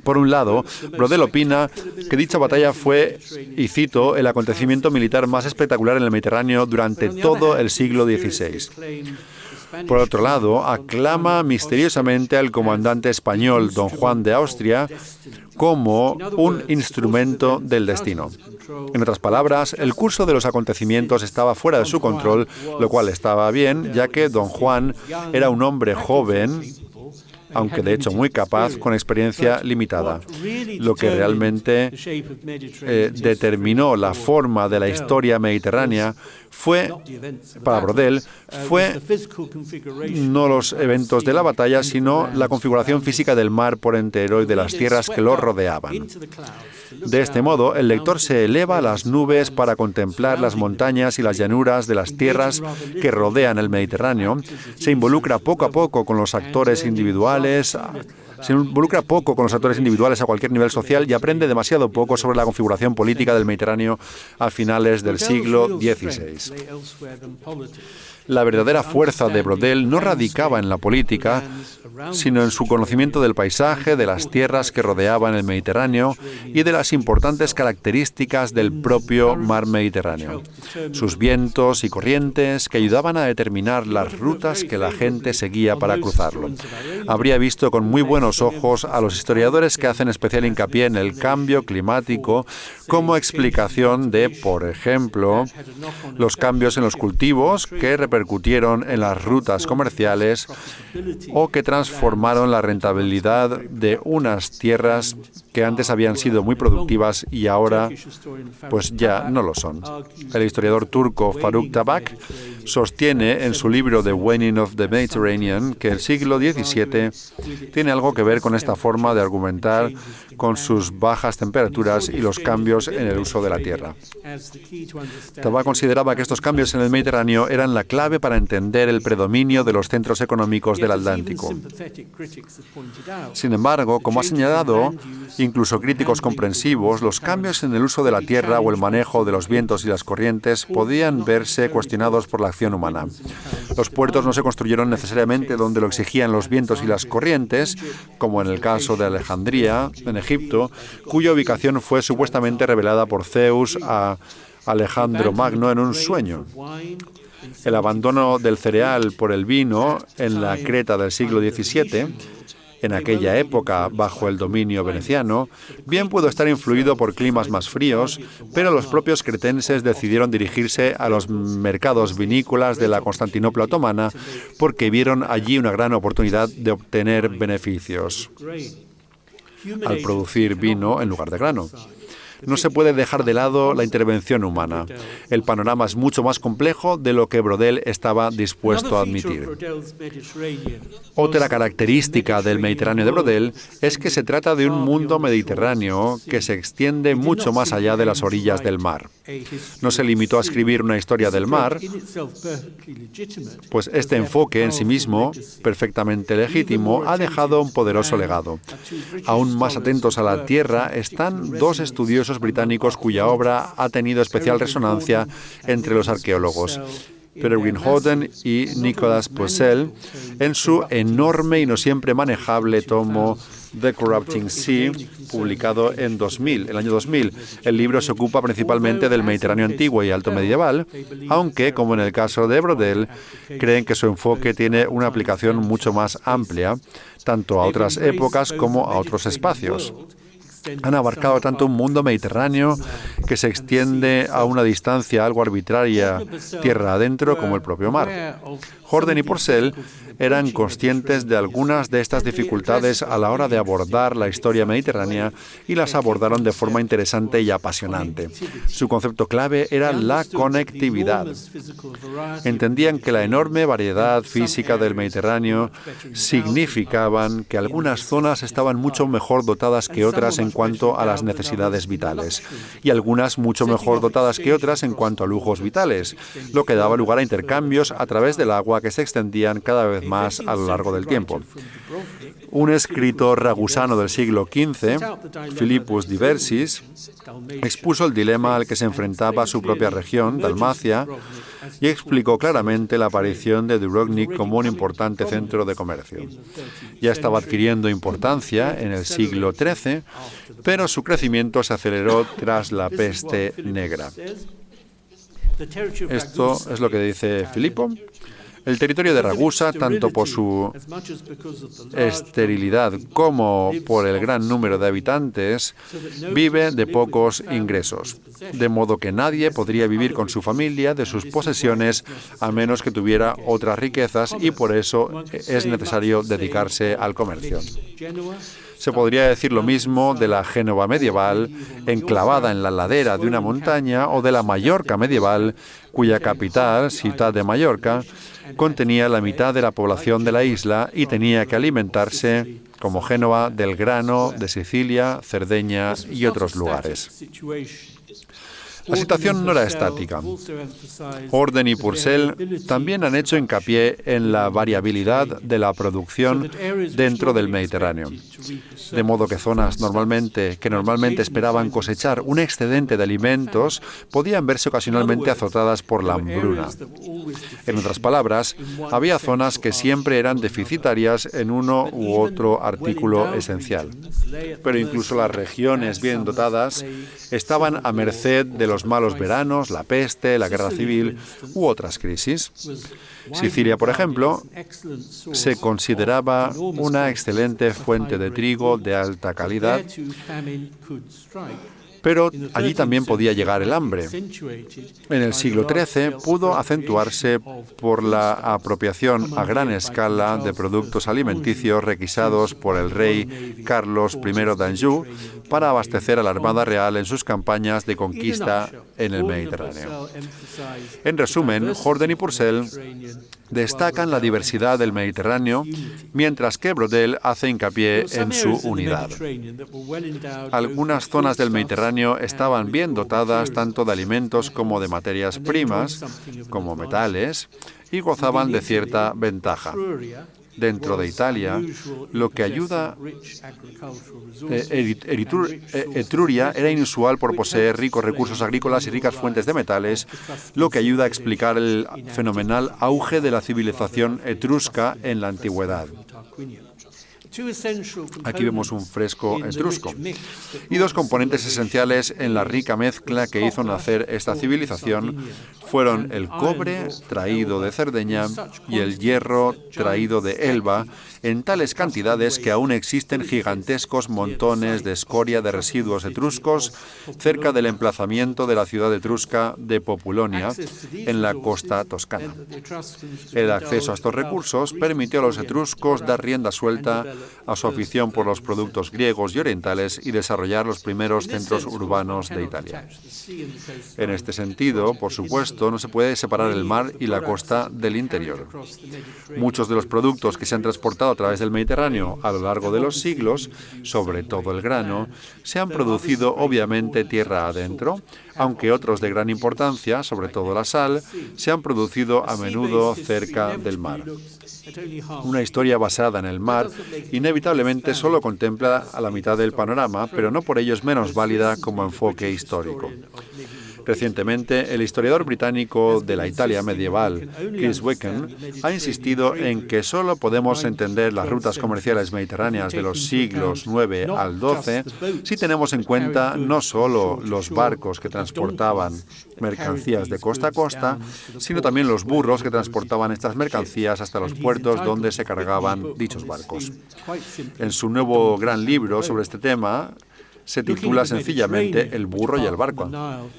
Por un lado, Braudel opina que dicha batalla fue, y cito, el acontecimiento militar más espectacular en el Mediterráneo durante todo el siglo XVI. Por otro lado, aclama misteriosamente al comandante español don Juan de Austria, como un instrumento del destino. En otras palabras, el curso de los acontecimientos estaba fuera de su control, lo cual estaba bien, ya que Don Juan era un hombre joven, aunque de hecho muy capaz, con experiencia limitada. Lo que realmente determinó la forma de la historia mediterránea fue, para Braudel, fue no los eventos de la batalla, sino la configuración física del mar por entero y de las tierras que lo rodeaban. De este modo, el lector se eleva a las nubes para contemplar las montañas y las llanuras de las tierras que rodean el Mediterráneo, se involucra poco a poco con los actores individuales, a cualquier nivel social y aprende demasiado poco sobre la configuración política del Mediterráneo a finales del siglo XVI. La verdadera fuerza de Braudel no radicaba en la política, sino en su conocimiento del paisaje, de las tierras que rodeaban el Mediterráneo y de las importantes características del propio mar Mediterráneo, sus vientos y corrientes que ayudaban a determinar las rutas que la gente seguía para cruzarlo. Habría visto con muy buenos ojos a los historiadores que hacen especial hincapié en el cambio climático como explicación de, por ejemplo, los cambios en los cultivos que repercutieron en las rutas comerciales o que transformaron la rentabilidad de unas tierras que antes habían sido muy productivas y ahora pues ya no lo son. El historiador turco Faruk Tabak sostiene en su libro The Waning of the Mediterranean que el siglo XVII tiene algo que ver con esta forma de argumentar con sus bajas temperaturas y los cambios en el uso de la tierra. Tabak consideraba que estos cambios en el Mediterráneo eran la clave para entender el predominio de los centros económicos del Atlántico. Sin embargo, como ha señalado, incluso críticos comprensivos, los cambios en el uso de la tierra o el manejo de los vientos y las corrientes podían verse cuestionados por la acción humana. Los puertos no se construyeron necesariamente donde lo exigían los vientos y las corrientes, como en el caso de Alejandría, en Egipto, cuya ubicación fue supuestamente revelada por Zeus a Alejandro Magno en un sueño. El abandono del cereal por el vino en la Creta del siglo XVII, en aquella época bajo el dominio veneciano, bien pudo estar influido por climas más fríos, pero los propios cretenses decidieron dirigirse a los mercados vinícolas de la Constantinopla otomana porque vieron allí una gran oportunidad de obtener beneficios al producir vino en lugar de grano. No se puede dejar de lado la intervención humana. El panorama es mucho más complejo de lo que Braudel estaba dispuesto a admitir. Otra característica del Mediterráneo de Braudel es que se trata de un mundo mediterráneo que se extiende mucho más allá de las orillas del mar. No se limitó a escribir una historia del mar, pues este enfoque en sí mismo, perfectamente legítimo, ha dejado un poderoso legado. Aún más atentos a la tierra están dos estudiosos británicos cuya obra ha tenido especial resonancia entre los arqueólogos, Peregrine Houghton y Nicholas Purcell, en su enorme y no siempre manejable tomo The Corrupting Sea, publicado en el año 2000. El libro se ocupa principalmente del Mediterráneo antiguo y alto medieval, aunque, como en el caso de Braudel, creen que su enfoque tiene una aplicación mucho más amplia, tanto a otras épocas como a otros espacios. Han abarcado tanto un mundo mediterráneo que se extiende a una distancia algo arbitraria tierra adentro como el propio mar. Houghton y Purcell eran conscientes de algunas de estas dificultades a la hora de abordar la historia mediterránea y las abordaron de forma interesante y apasionante. Su concepto clave era la conectividad. Entendían que la enorme variedad física del Mediterráneo significaban que algunas zonas estaban mucho mejor dotadas que otras en cuanto a las necesidades vitales y algunas mucho mejor dotadas que otras en cuanto a lujos vitales, lo que daba lugar a intercambios a través del agua que se extendían cada vez más a lo largo del tiempo. Un escritor ragusano del siglo XV, Philippus Diversis, expuso el dilema al que se enfrentaba su propia región, Dalmacia, y explicó claramente la aparición de Dubrovnik como un importante centro de comercio. Ya estaba adquiriendo importancia en el siglo XIII, pero su crecimiento se aceleró tras la peste negra. Esto es lo que dice Filippo. El territorio de Ragusa, tanto por su esterilidad como por el gran número de habitantes, vive de pocos ingresos, de modo que nadie podría vivir con su familia de sus posesiones a menos que tuviera otras riquezas, y por eso es necesario dedicarse al comercio. Se podría decir lo mismo de la Génova medieval, enclavada en la ladera de una montaña, o de la Mallorca medieval, cuya capital, Ciutat de Mallorca, contenía la mitad de la población de la isla y tenía que alimentarse, como Génova, del grano de Sicilia, Cerdeña y otros lugares. La situación no era estática. Orden y Purcell también han hecho hincapié en la variabilidad de la producción dentro del Mediterráneo, de modo que zonas que normalmente esperaban cosechar un excedente de alimentos podían verse ocasionalmente azotadas por la hambruna. En otras palabras, había zonas que siempre eran deficitarias en uno u otro artículo esencial. Pero incluso las regiones bien dotadas estaban a merced de los malos veranos, la peste, la guerra civil u otras crisis. Sicilia, por ejemplo, se consideraba una excelente fuente de trigo de alta calidad, pero allí también podía llegar el hambre. En el siglo XIII pudo acentuarse por la apropiación a gran escala de productos alimenticios requisados por el rey Carlos I de Anjou para abastecer a la Armada Real en sus campañas de conquista en el Mediterráneo. En resumen, Jourdan y Purcell destacan la diversidad del Mediterráneo, mientras que Brodel hace hincapié en su unidad. Algunas zonas del Mediterráneo estaban bien dotadas tanto de alimentos como de materias primas, como metales, y gozaban de cierta ventaja. Dentro de Italia, lo que ayuda Etruria era inusual por poseer ricos recursos agrícolas y ricas fuentes de metales, lo que ayuda a explicar el fenomenal auge de la civilización etrusca en la antigüedad. Aquí vemos un fresco etrusco. Y dos componentes esenciales en la rica mezcla que hizo nacer esta civilización fueron el cobre, traído de Cerdeña, y el hierro, traído de Elba, en tales cantidades que aún existen gigantescos montones de escoria de residuos etruscos cerca del emplazamiento de la ciudad etrusca de Populonia, en la costa toscana. El acceso a estos recursos permitió a los etruscos dar rienda suelta a su afición por los productos griegos y orientales y desarrollar los primeros centros urbanos de Italia. En este sentido, por supuesto, no se puede separar el mar y la costa del interior. Muchos de los productos que se han transportado a través del Mediterráneo a lo largo de los siglos, sobre todo el grano, se han producido obviamente tierra adentro, aunque otros de gran importancia, sobre todo la sal, se han producido a menudo cerca del mar. Una historia basada en el mar inevitablemente solo contempla a la mitad del panorama, pero no por ello es menos válida como enfoque histórico. Recientemente, el historiador británico de la Italia medieval, Chris Wickham, ha insistido en que solo podemos entender las rutas comerciales mediterráneas de los siglos IX al XII si tenemos en cuenta no solo los barcos que transportaban mercancías de costa a costa, sino también los burros que transportaban estas mercancías hasta los puertos donde se cargaban dichos barcos. En su nuevo gran libro sobre este tema, se titula sencillamente El burro y el barco.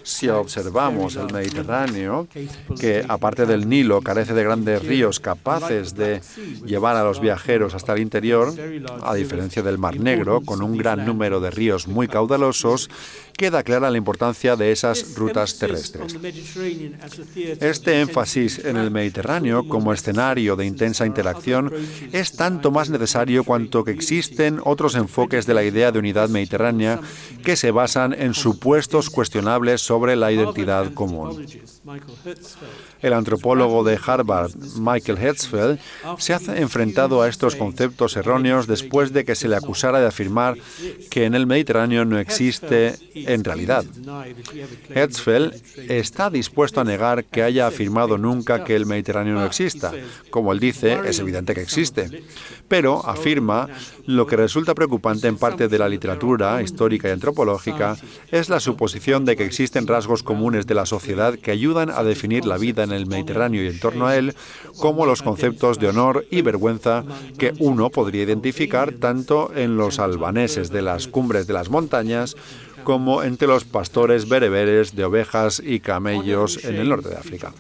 Si observamos el Mediterráneo, que aparte del Nilo carece de grandes ríos capaces de llevar a los viajeros hasta el interior, a diferencia del Mar Negro, con un gran número de ríos muy caudalosos, queda clara la importancia de esas rutas terrestres. Este énfasis en el Mediterráneo como escenario de intensa interacción es tanto más necesario cuanto que existen otros enfoques de la idea de unidad mediterránea que se basan en supuestos cuestionables sobre la identidad común. El antropólogo de Harvard, Michael Herzfeld, se ha enfrentado a estos conceptos erróneos después de que se le acusara de afirmar que en el Mediterráneo no existe en realidad. Herzfeld está dispuesto a negar que haya afirmado nunca que el Mediterráneo no exista. Como él dice, es evidente que existe. Pero afirma lo que resulta preocupante en parte de la literatura histórica histórica y antropológica es la suposición de que existen rasgos comunes de la sociedad que ayudan a definir la vida en el Mediterráneo y en torno a él, como los conceptos de honor y vergüenza que uno podría identificar tanto en los albaneses de las cumbres de las montañas como entre los pastores bereberes de ovejas y camellos en el norte de África.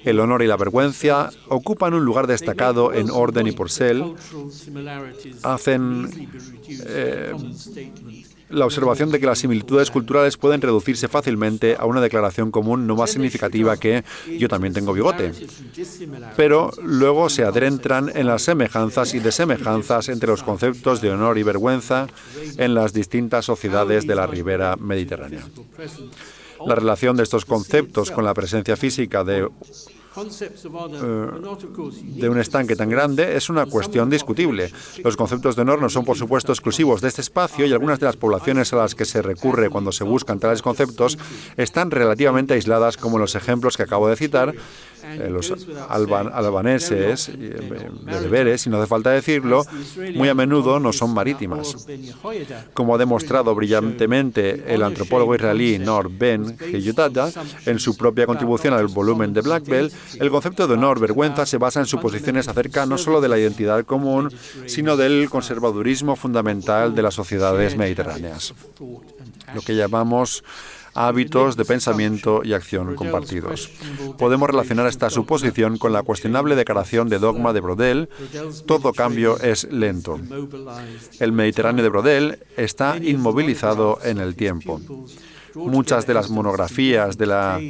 El honor y la vergüenza ocupan un lugar destacado en Orden y Purcell. Hacen la observación de que las similitudes culturales pueden reducirse fácilmente a una declaración común no más significativa que «yo también tengo bigote». Pero luego se adentran en las semejanzas y desemejanzas entre los conceptos de honor y vergüenza en las distintas sociedades de la ribera mediterránea. La relación de estos conceptos con la presencia física de un estanque tan grande es una cuestión discutible. Los conceptos de honor no son, por supuesto, exclusivos de este espacio y algunas de las poblaciones a las que se recurre cuando se buscan tales conceptos están relativamente aisladas, como los ejemplos que acabo de citar, los albaneses, bereberes, y no hace falta decirlo, muy a menudo no son marítimas. Como ha demostrado brillantemente el antropólogo israelí Nor Ben Heyutada en su propia contribución al volumen de Black Bell, el concepto de honor, vergüenza, se basa en suposiciones acerca no solo de la identidad común, sino del conservadurismo fundamental de las sociedades mediterráneas, lo que llamamos hábitos de pensamiento y acción compartidos. Podemos relacionar esta suposición con la cuestionable declaración de dogma de Brodel: todo cambio es lento. El Mediterráneo de Brodel está inmovilizado en el tiempo. Muchas de las monografías de la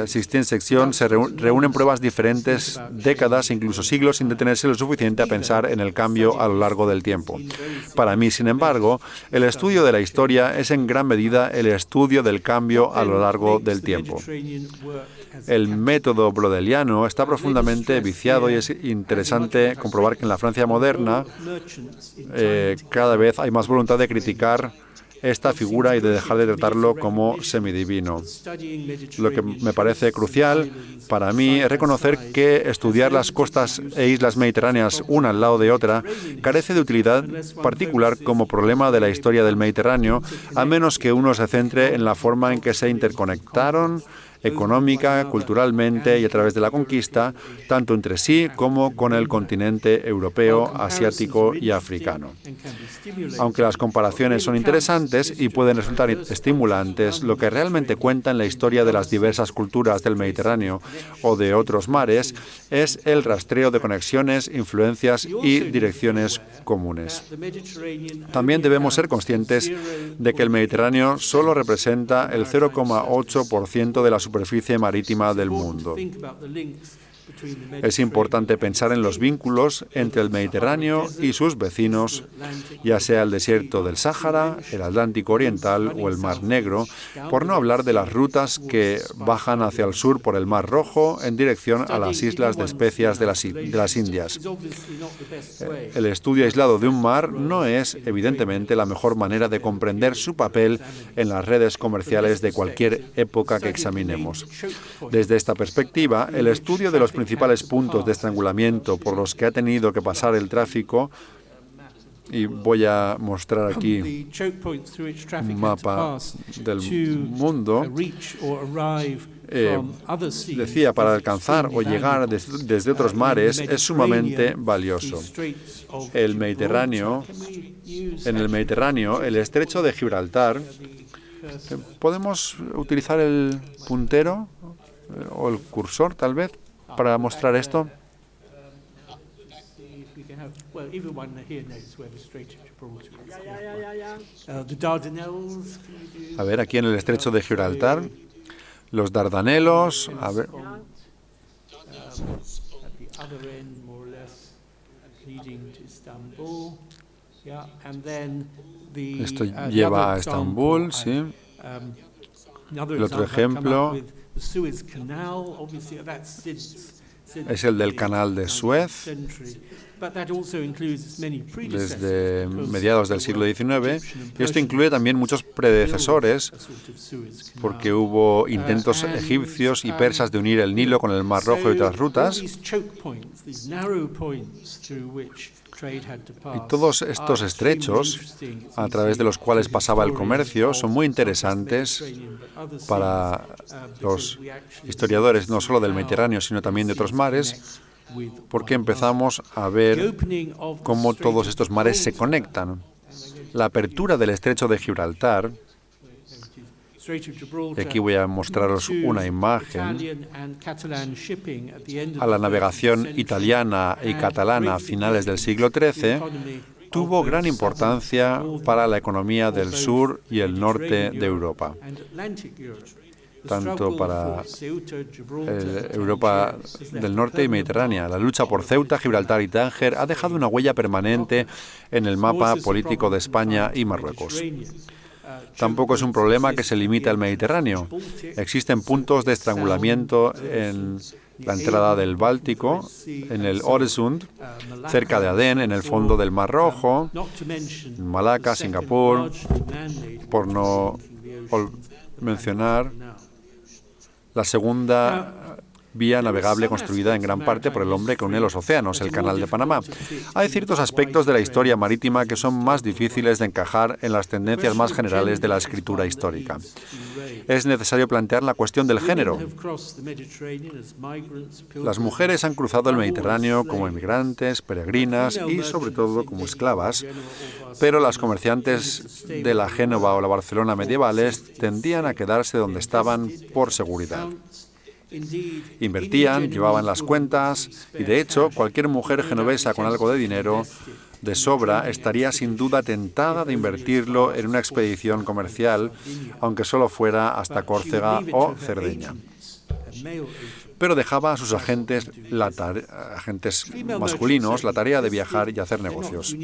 Sixtine Section se reúnen pruebas diferentes, décadas, incluso siglos, sin detenerse lo suficiente a pensar en el cambio a lo largo del tiempo. Para mí, sin embargo, el estudio de la historia es en gran medida el estudio del cambio a lo largo del tiempo. El método brodeliano está profundamente viciado y es interesante comprobar que en la Francia moderna cada vez hay más voluntad de criticar esta figura y de dejar de tratarlo como semidivino. Lo que me parece crucial para mí es reconocer que estudiar las costas e islas mediterráneas una al lado de otra carece de utilidad particular como problema de la historia del Mediterráneo, a menos que uno se centre en la forma en que se interconectaron económica, culturalmente y a través de la conquista, tanto entre sí como con el continente europeo, asiático y africano. Aunque las comparaciones son interesantes y pueden resultar estimulantes, lo que realmente cuenta en la historia de las diversas culturas del Mediterráneo o de otros mares es el rastreo de conexiones, influencias y direcciones comunes. También debemos ser conscientes de que el Mediterráneo solo representa el 0,8% de la superficie marítima del mundo. Es importante pensar en los vínculos entre el Mediterráneo y sus vecinos, ya sea el desierto del Sáhara, el Atlántico Oriental o el Mar Negro, por no hablar de las rutas que bajan hacia el sur por el Mar Rojo en dirección a las islas de especias de las Indias. El estudio aislado de un mar no es, evidentemente, la mejor manera de comprender su papel en las redes comerciales de cualquier época que examinemos. Desde esta perspectiva, el estudio de los principales puntos de estrangulamiento por los que ha tenido que pasar el tráfico, y voy a mostrar aquí un mapa del mundo, decía, para alcanzar o llegar desde otros mares es sumamente valioso. En el Mediterráneo, el estrecho de Gibraltar, ¿podemos utilizar el puntero o el cursor, tal vez, para mostrar esto? A ver, aquí en el estrecho de Gibraltar, los Dardanelos, a ver. Esto lleva a Estambul, sí. El otro ejemplo es el del canal de Suez. desde mediados del siglo XIX, y esto incluye también muchos predecesores, porque hubo intentos egipcios y persas de unir el Nilo con el Mar Rojo y otras rutas. Y todos estos estrechos, a través de los cuales pasaba el comercio, son muy interesantes para los historiadores, no solo del Mediterráneo, sino también de otros mares, porque empezamos a ver cómo todos estos mares se conectan. La apertura del estrecho de Gibraltar, y aquí voy a mostraros una imagen, a la navegación italiana y catalana a finales del siglo XIII, tuvo gran importancia para la economía del sur y el norte de Europa, tanto para Europa del norte y Mediterránea. La lucha por Ceuta, Gibraltar y Tánger ha dejado una huella permanente en el mapa político de España y Marruecos. Tampoco es un problema que se limite al Mediterráneo. Existen puntos de estrangulamiento en la entrada del Báltico, en el Øresund, cerca de Adén, en el fondo del Mar Rojo, en Malaca, Singapur, por no mencionar la segunda vía navegable construida en gran parte por el hombre que une los océanos, el Canal de Panamá. Hay ciertos aspectos de la historia marítima que son más difíciles de encajar en las tendencias más generales de la escritura histórica. Es necesario plantear la cuestión del género. Las mujeres han cruzado el Mediterráneo como emigrantes, peregrinas y, sobre todo, como esclavas, pero las comerciantes de la Génova o la Barcelona medievales tendían a quedarse donde estaban por seguridad. Invertían, llevaban las cuentas y, de hecho, cualquier mujer genovesa con algo de dinero de sobra estaría sin duda tentada de invertirlo en una expedición comercial, aunque solo fuera hasta Córcega o Cerdeña. Pero dejaba a sus agentes masculinos la tarea de viajar y hacer negocios.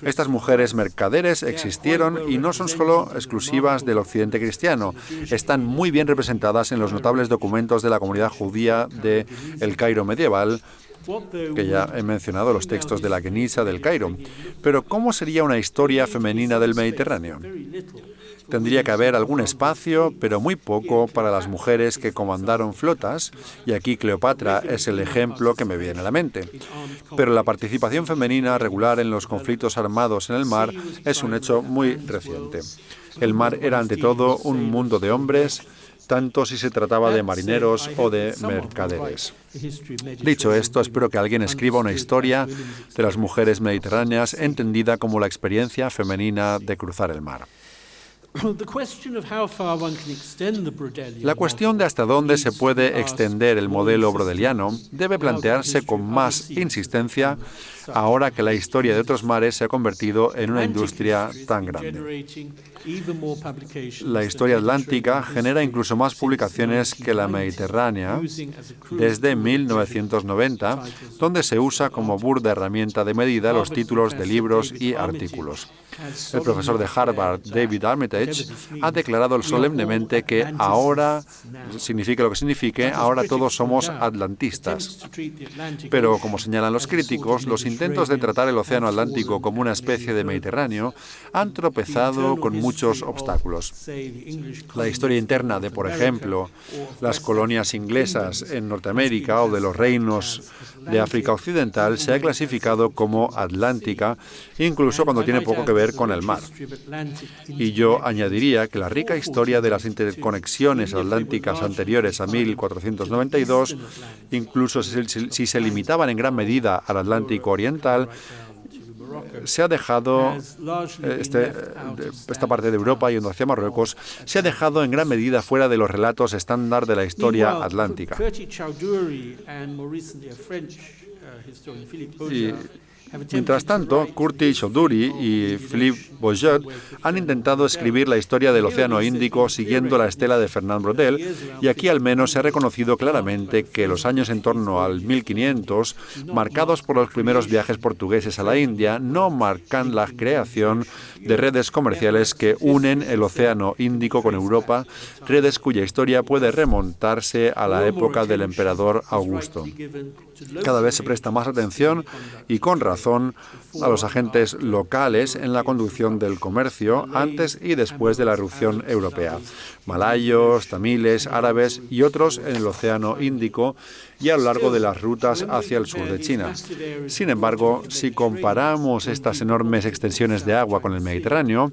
Estas mujeres mercaderes existieron y no son solo exclusivas del occidente cristiano. Están muy bien representadas en los notables documentos de la comunidad judía de El Cairo medieval, que ya he mencionado, los textos de la Kenisa del Cairo. Pero ¿cómo sería una historia femenina del Mediterráneo? Tendría que haber algún espacio, pero muy poco, para las mujeres que comandaron flotas, y aquí Cleopatra es el ejemplo que me viene a la mente. Pero la participación femenina regular en los conflictos armados en el mar es un hecho muy reciente. El mar era ante todo un mundo de hombres, tanto si se trataba de marineros o de mercaderes. Dicho esto, espero que alguien escriba una historia de las mujeres mediterráneas entendida como la experiencia femenina de cruzar el mar. La cuestión de hasta dónde se puede extender el modelo brodeliano debe plantearse con más insistencia ahora que la historia de otros mares se ha convertido en una industria tan grande. La historia atlántica genera incluso más publicaciones que la mediterránea desde 1990, donde se usa como burda herramienta de medida los títulos de libros y artículos. El profesor de Harvard, David Armitage, ha declarado solemnemente que ahora, signifique lo que signifique, ahora todos somos atlantistas. Pero, como señalan los críticos, los intentos de tratar el océano Atlántico como una especie de Mediterráneo han tropezado con muchos obstáculos. La historia interna de, por ejemplo, las colonias inglesas en Norteamérica o de los reinos de África Occidental se ha clasificado como atlántica, incluso cuando tiene poco que ver con el mar. Y yo añadiría que la rica historia de las interconexiones atlánticas anteriores a 1492, incluso si se limitaban en gran medida al Atlántico Oriental, se ha dejado, esta parte de Europa yendo hacia Marruecos, se ha dejado en gran medida fuera de los relatos estándar de la historia atlántica. Y, mientras tanto, Curtis Chaudhuri y Philippe Bourget han intentado escribir la historia del Océano Índico siguiendo la estela de Fernand Braudel, y aquí al menos se ha reconocido claramente que los años en torno al 1500, marcados por los primeros viajes portugueses a la India, no marcan la creación de redes comerciales que unen el Océano Índico con Europa, redes cuya historia puede remontarse a la época del emperador Augusto. Cada vez se presta más atención, y con razón, a los agentes locales en la conducción del comercio antes y después de la irrupción europea. Malayos, tamiles, árabes y otros en el Océano Índico y a lo largo de las rutas hacia el sur de China. Sin embargo, si comparamos estas enormes extensiones de agua con el Mediterráneo,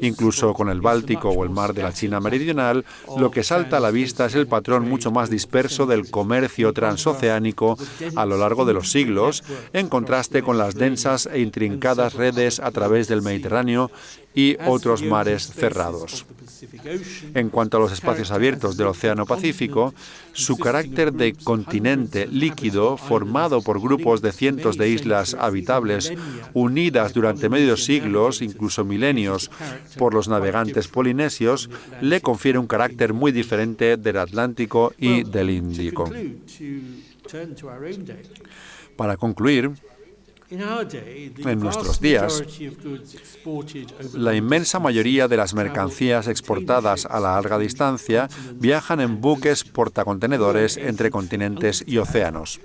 incluso con el Báltico o el mar de la China meridional, lo que salta a la vista es el patrón mucho más disperso del comercio transoceánico a lo largo de los siglos, en contraste con las densas e intrincadas redes a través del Mediterráneo y otros mares cerrados. En cuanto a los espacios abiertos del Océano Pacífico, su carácter de continente líquido formado por grupos de cientos de islas habitables unidas durante medios siglos, incluso milenios, por los navegantes polinesios, le confiere un carácter muy diferente del Atlántico y del Índico. Para concluir, en nuestros días, la inmensa mayoría de las mercancías exportadas a la larga distancia viajan en buques portacontenedores entre continentes y océanos.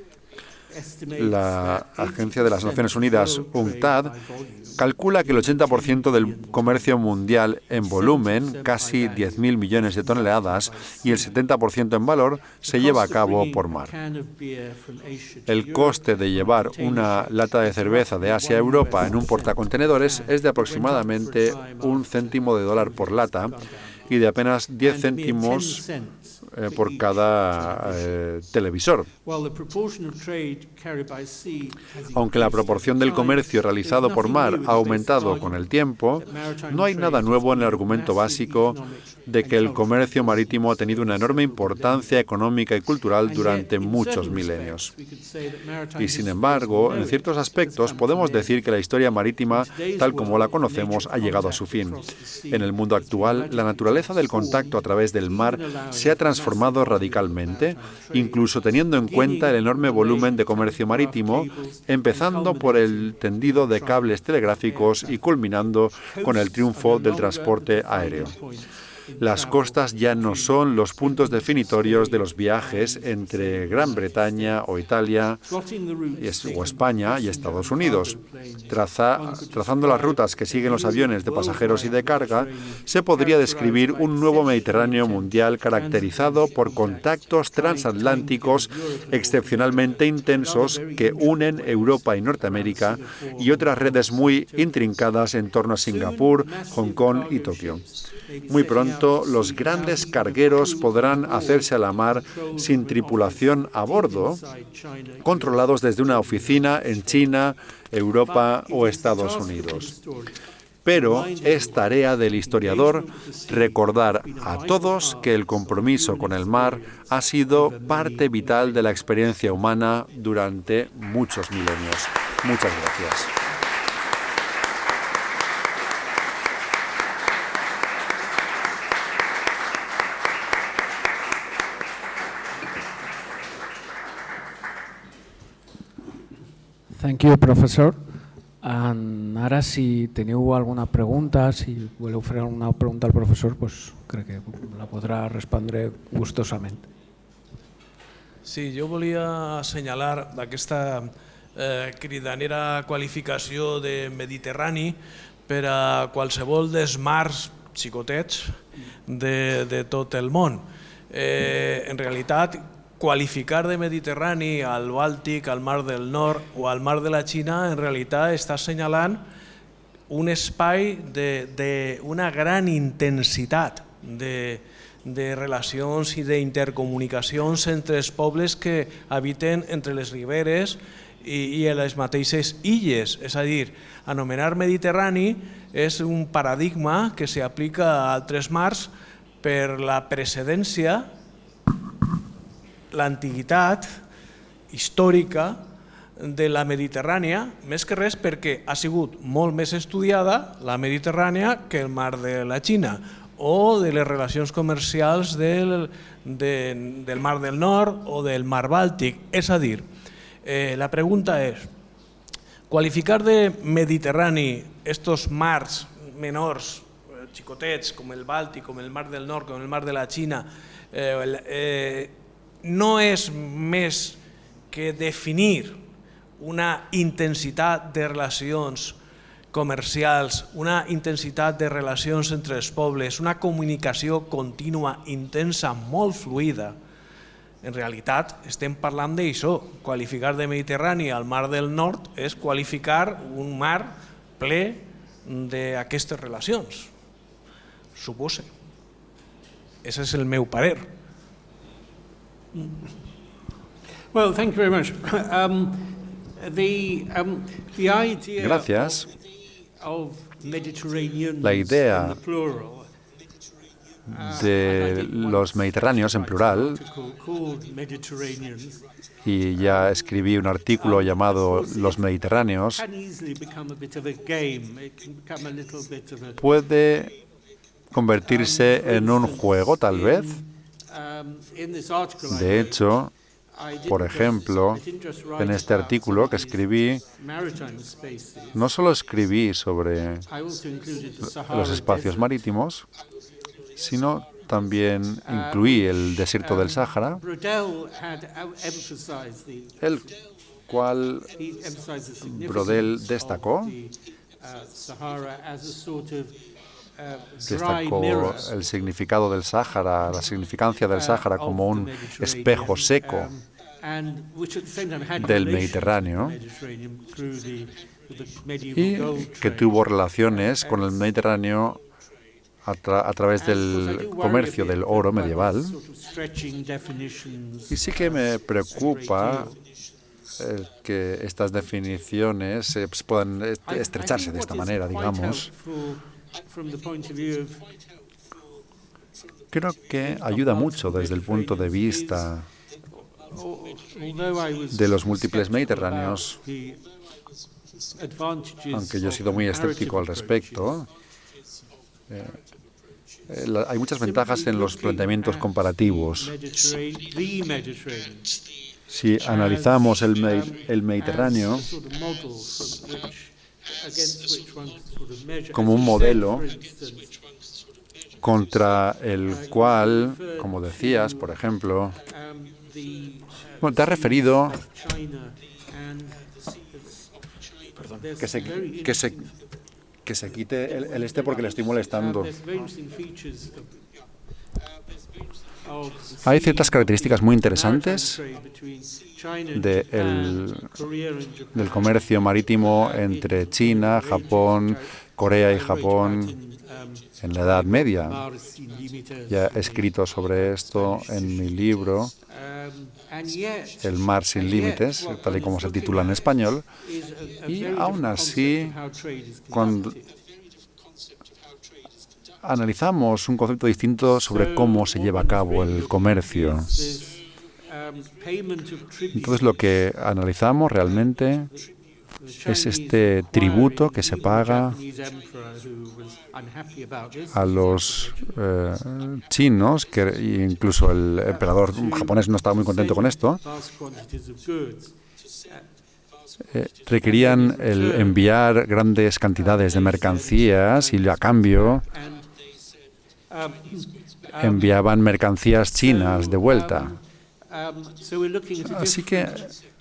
La Agencia de las Naciones Unidas, UNCTAD, calcula que el 80% del comercio mundial en volumen, casi 10.000 millones de toneladas, y el 70% en valor, se lleva a cabo por mar. El coste de llevar una lata de cerveza de Asia a Europa en un portacontenedores es de aproximadamente $1 céntimo por lata y de apenas 10 céntimos por cada televisor. Aunque la proporción del comercio realizado por mar ha aumentado con el tiempo, no hay nada nuevo en el argumento básico de que el comercio marítimo ha tenido una enorme importancia económica y cultural durante muchos milenios. Y sin embargo, en ciertos aspectos podemos decir que la historia marítima, tal como la conocemos, ha llegado a su fin. En el mundo actual, la naturaleza del contacto a través del mar se ha transformado radicalmente, incluso teniendo en cuenta el enorme volumen de comercio marítimo, empezando por el tendido de cables telegráficos y culminando con el triunfo del transporte aéreo. Las costas ya no son los puntos definitorios de los viajes entre Gran Bretaña o Italia o España y Estados Unidos. Trazando las rutas que siguen los aviones de pasajeros y de carga, se podría describir un nuevo Mediterráneo mundial caracterizado por contactos transatlánticos excepcionalmente intensos que unen Europa y Norteamérica y otras redes muy intrincadas en torno a Singapur, Hong Kong y Tokio. Muy pronto, los grandes cargueros podrán hacerse a la mar sin tripulación a bordo, controlados desde una oficina en China, Europa o Estados Unidos. Pero es tarea del historiador recordar a todos que el compromiso con el mar ha sido parte vital de la experiencia humana durante muchos milenios. Muchas gracias.
Thank you, professor. Ara, si teniu alguna pregunta, si voleu fer alguna pregunta al professor, doncs crec que la podrà respondre gustosament.
Sí, jo volia assenyalar d'aquesta cridanera qualificació de Mediterrani per a qualsevol dels mars xicotets de tot el món. En realitat, qualificar de Mediterrani al Bàltic, al Mar del Nord o al Mar de la Xina, en realitat està assenyalant un espai d'una gran intensitat de relacions i d'intercomunicacions entre els pobles que habiten entre les riberes i a les mateixes illes. És a dir, anomenar Mediterrani és un paradigma que s'aplica a altres mars per la precedència, l'antiguitat històrica de la Mediterrània, més que res perquè ha sigut molt més estudiada la Mediterrània que el mar de la Xina o de les relacions comercials del mar del Nord o del mar Bàltic. És a dir, la pregunta és, qualificar de Mediterrani estos mars menors, xicotets, com el Bàltic, com el mar del Nord, com el mar de la Xina, no és més que definir una intensitat de relacions comercials, una intensitat de relacions entre els pobles, una comunicació contínua, intensa, molt fluida. En realitat estem parlant d'això. Qualificar de Mediterrani al Mar del Nord és qualificar un mar ple d'aquestes relacions. Suposa. Ese és el meu parer.
Well, thank you very much. The idea
Gracias.
of Mediterraneans
La idea
in the plural,
de los mediterráneos en plural,
called Mediterraneans,
y ya escribí un artículo llamado Los Mediterráneos,
can easily become a bit of a game. It can become a little bit of a
puede convertirse en un juego, tal vez.
in this article I
De
wrote,
hecho,
I didn't
por
just-
ejemplo,
I didn't just write
en este
about
artículo que
some of
escribí,
these maritime spaces.
no solo escribí sobre
I also included the Sahara
los espacios
Desert.
marítimos, sino también incluí el desierto del Sáhara,
Brodel had emphasized
el cual
he emphasized the significance
Brodel destacó.
of the Sahara as a sort of dry
destacó
mirror
el significado del Sáhara, la significancia del Sáhara como un espejo seco
and which at the same time had
del
relations
Mediterráneo
with the Mediterranean through the medieval
y
gold
que
trade.
tuvo relaciones con el Mediterráneo a través del comercio del oro medieval.
Sort of stretching definitions.
Y sí que me preocupa el que estas definiciones puedan estrecharse de esta manera, digamos. Creo que ayuda mucho desde el punto de vista de los múltiples mediterráneos, aunque yo he sido muy escéptico al respecto. Hay muchas ventajas en los planteamientos comparativos. Si analizamos el Mediterráneo como un modelo contra el cual, como decías, por ejemplo, bueno, te has referido que se quite el este porque le estoy molestando. Hay ciertas características muy interesantes del comercio marítimo entre China, Japón, Corea y Japón en la Edad Media. Ya he escrito sobre esto en mi libro, El mar sin límites, tal y como se titula en español. Y aún así, cuando analizamos un concepto distinto sobre cómo se lleva a cabo el comercio. Entonces lo que analizamos realmente es este tributo que se paga a los chinos, que incluso el emperador japonés no estaba muy contento con esto. Requerían el enviar grandes cantidades de mercancías y a cambio enviaban mercancías chinas de vuelta. Así que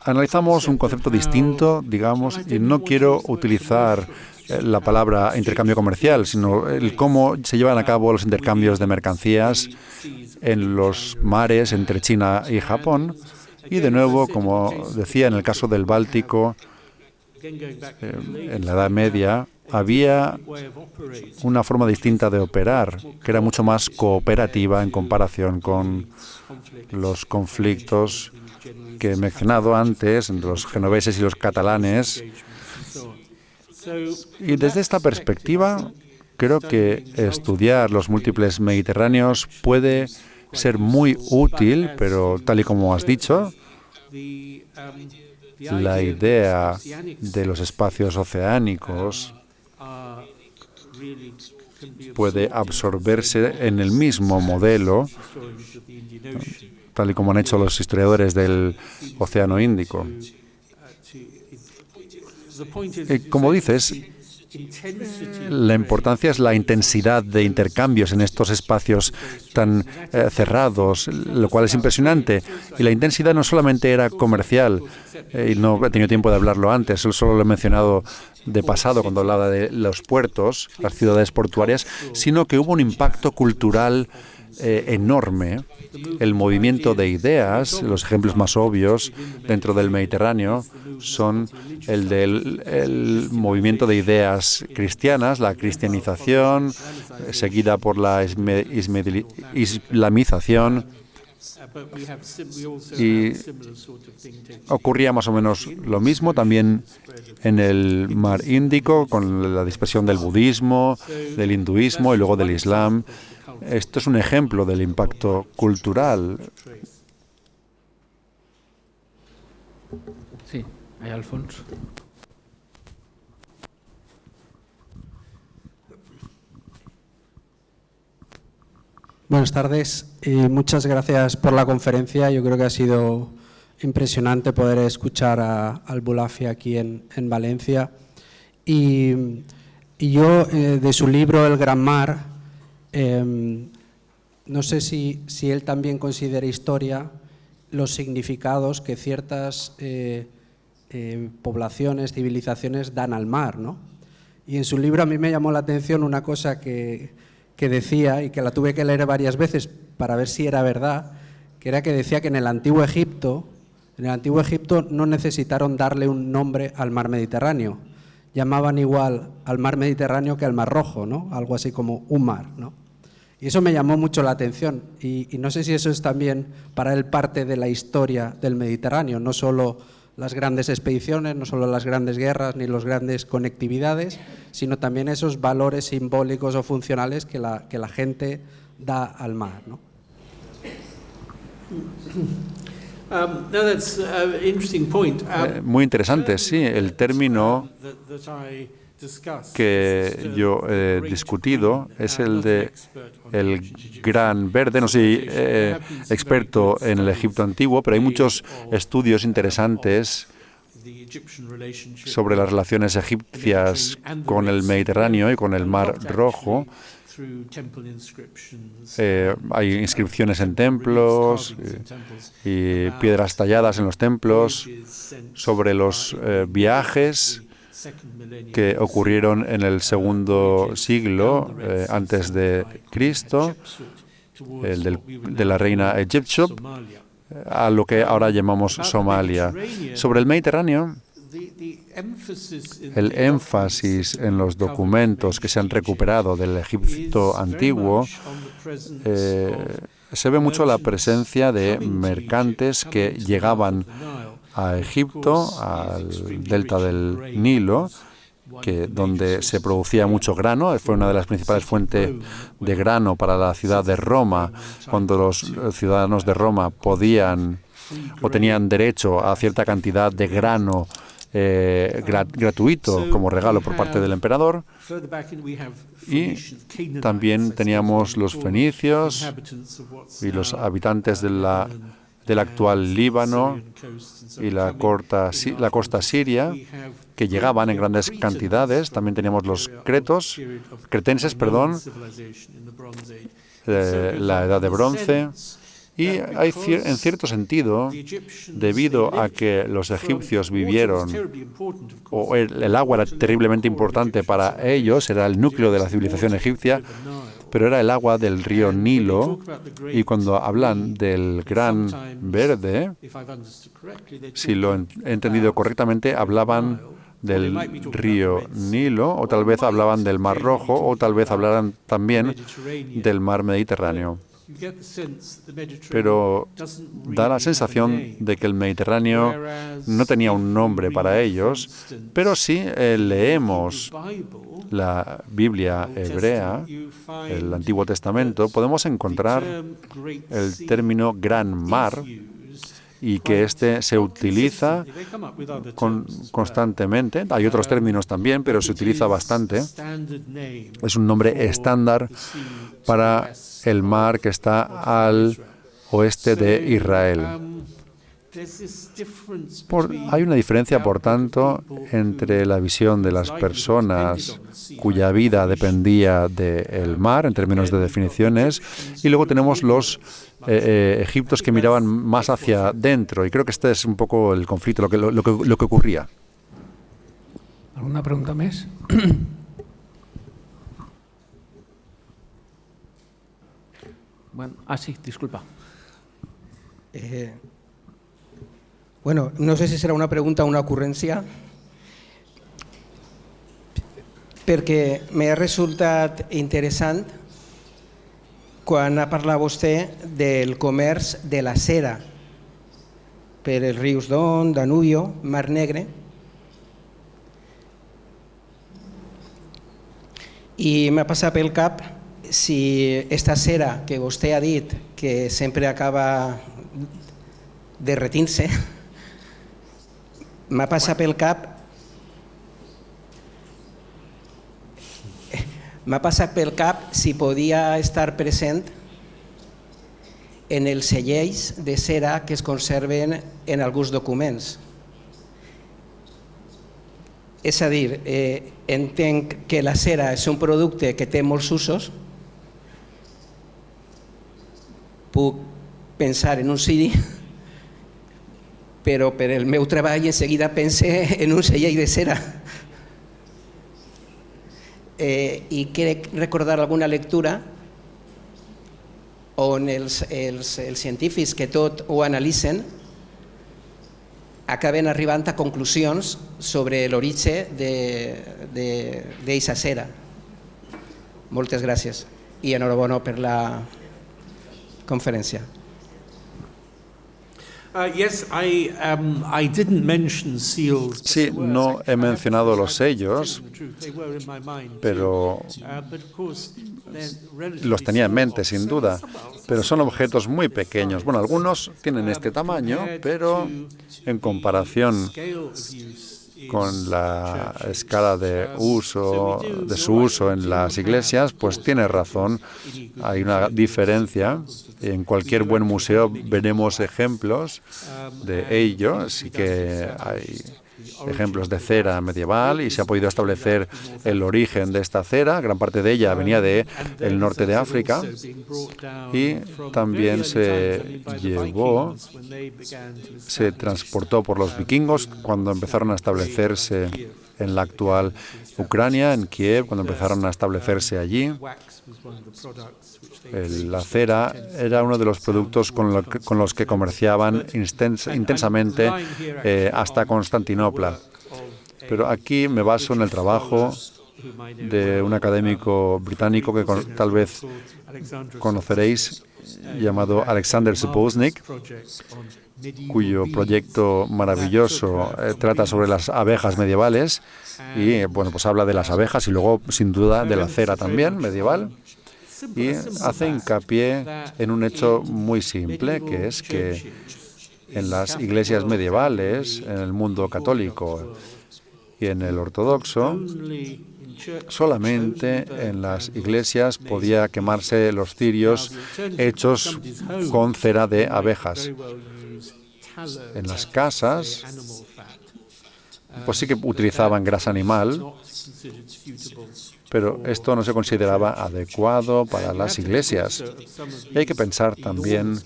analizamos un concepto distinto, digamos, y no quiero utilizar la palabra intercambio comercial, sino el cómo se llevan a cabo los intercambios de mercancías en los mares entre China y Japón. Y de nuevo, como decía, en el caso del Báltico, en la Edad Media, había una forma distinta de operar, que era mucho más cooperativa en comparación con los conflictos que he mencionado antes entre los genoveses y los catalanes. Y desde esta perspectiva, creo que estudiar los múltiples mediterráneos puede ser muy útil, pero tal y como has dicho, la idea de los espacios oceánicos puede absorberse en el mismo modelo, tal y como han hecho los historiadores del Océano Índico. Como dices, La importancia es la intensidad de intercambios en estos espacios tan cerrados, lo cual es impresionante. Y la intensidad no solamente era comercial, y no he tenido tiempo de hablarlo antes, solo lo he mencionado de pasado cuando hablaba de los puertos, las ciudades portuarias, sino que hubo un impacto cultural enorme. El movimiento de ideas, los ejemplos más obvios dentro del Mediterráneo son el del movimiento de ideas cristianas, la cristianización, seguida por la islamización, y ocurría más o menos lo mismo también en el mar Índico, con la dispersión del budismo, del hinduismo y luego del islam. Esto es un ejemplo del impacto cultural.
Sí, ahí Alfonso.
Buenas tardes. Muchas gracias por la conferencia. Yo creo que ha sido impresionante poder escuchar a Al-Bulafi aquí en Valencia. Y yo, de su libro El Gran Mar, no sé si él también considera historia los significados que ciertas poblaciones, civilizaciones dan al mar, ¿no? Y en su libro a mí me llamó la atención una cosa que decía, y que la tuve que leer varias veces para ver si era verdad, que era que decía que en el Antiguo Egipto no necesitaron darle un nombre al mar Mediterráneo. Llamaban igual al mar Mediterráneo que al Mar Rojo, ¿no? Algo así como un mar, ¿no? Y eso me llamó mucho la atención. Y no sé si eso es también para él parte de la historia del Mediterráneo, no solo las grandes expediciones, no solo las grandes guerras ni las grandes conectividades, sino también esos valores simbólicos o funcionales que la gente da al mar, ¿no?
Muy interesante, sí. El término que yo he discutido es el de el Gran Verde. No soy experto en el Egipto antiguo, pero hay muchos estudios interesantes sobre las relaciones egipcias con el Mediterráneo y con el Mar Rojo. Hay inscripciones en templos y piedras talladas en los templos sobre los viajes que ocurrieron en el segundo siglo antes de Cristo, el de la reina Hatshepsut, a lo que ahora llamamos Somalia. Sobre el Mediterráneo, el énfasis en los documentos que se han recuperado del Egipto antiguo se ve mucho la presencia de mercantes que llegaban a Egipto, al delta del Nilo, donde se producía mucho grano. Fue una de las principales fuentes de grano para la ciudad de Roma, cuando los ciudadanos de Roma podían o tenían derecho a cierta cantidad de grano gratuito como regalo por parte del emperador. Y también teníamos los fenicios y los habitantes del actual Líbano y la costa siria, que llegaban en grandes cantidades. También teníamos los cretenses, la Edad de Bronce. Y hay, en cierto sentido, debido a que los egipcios vivieron, o el agua era terriblemente importante para ellos, era el núcleo de la civilización egipcia, pero era el agua del río Nilo, y cuando hablan del Gran Verde, si lo he entendido correctamente, hablaban del río Nilo, o tal vez hablaban del Mar Rojo, o tal vez hablaran también del mar Mediterráneo. Pero da la sensación de que el Mediterráneo no tenía un nombre para ellos, pero si leemos la Biblia hebrea, el Antiguo Testamento, podemos encontrar el término Gran Mar, y que se utiliza constantemente. Hay otros términos también, pero se utiliza bastante. Es un nombre estándar para el mar que está al oeste de Israel. Hay una diferencia, por tanto, entre la visión de las personas cuya vida dependía del mar, en términos de definiciones, y luego tenemos los egipcios que miraban más hacia dentro. Y creo que este es un poco el conflicto, lo que ocurría.
¿Alguna pregunta más? Bueno, sí, disculpa.
Bueno, no sé si serà una pregunta o una ocurrència, perquè m'ha resultat interessant quan ha parlat vostè del comerç de la cera per els rius Don, Danubio, Mar Negre, i m'ha passat pel cap si aquesta cera que vostè ha dit que sempre acaba derretint-se, m'ha passat pel cap si podia estar present en els selleis de cera que es conserven en alguns documents. És a dir, entenc que la cera és un producte que té molts usos. Puc pensar en un ciri, però per el meu treball en seguida pense en un cellell de cera. I crec recordar alguna lectura on els científics que tot ho analitzen acaben arribant a conclusions sobre l'origen d'aquesta cera. Moltes gràcies i enhorabona per la conferència.
Sí, no he mencionado los sellos, pero los tenía en mente, sin duda. Pero son objetos muy pequeños. Bueno, algunos tienen este tamaño, pero en comparación con la escala de su uso en las iglesias, pues tiene razón, hay una diferencia. En cualquier buen museo veremos ejemplos de ello, sí que hay ejemplos de cera medieval y se ha podido establecer el origen de esta cera. Gran parte de ella venía del norte de África y también se transportó por los vikingos cuando empezaron a establecerse en la actual Ucrania, en Kiev, cuando empezaron a establecerse allí. La cera era uno de los productos con los que comerciaban intensamente hasta Constantinopla. Pero aquí me baso en el trabajo de un académico británico que tal vez conoceréis, llamado Alexander Sapoznik, cuyo proyecto maravilloso trata sobre las abejas medievales y pues habla de las abejas y luego, sin duda, de la cera también medieval. Y hace hincapié en un hecho muy simple, que es que en las iglesias medievales, en el mundo católico y en el ortodoxo, solamente en las iglesias podía quemarse los cirios hechos con cera de abejas. En las casas, pues sí que utilizaban grasa animal, pero esto no se consideraba adecuado para las iglesias. Y hay que pensar también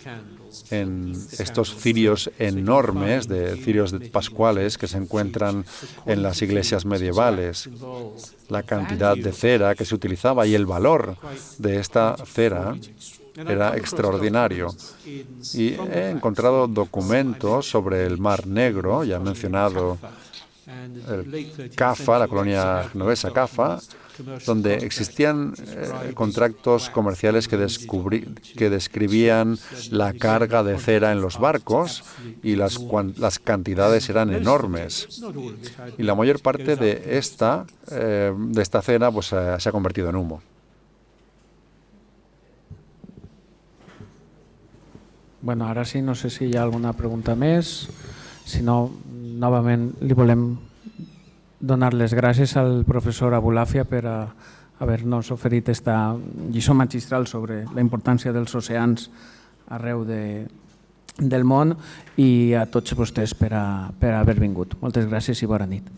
en estos cirios enormes, cirios pascuales que se encuentran en las iglesias medievales. La cantidad de cera que se utilizaba y el valor de esta cera era extraordinario. Y he encontrado documentos sobre el Mar Negro, ya he mencionado Cafa, la colonia genovesa Cafa, donde existían contratos comerciales que describían la carga de cera en los barcos y las cantidades eran enormes. Y la mayor parte de esta cera pues, se ha convertido en humo.
Bueno, ara sí, no sé si hi ha alguna pregunta més. Si no, novament li volem donar les gràcies al professor Abulafia per haver-nos oferit esta lliçó magistral sobre la importància dels oceans arreu del món, i a tots vostès per haver vingut. Moltes gràcies i bona nit.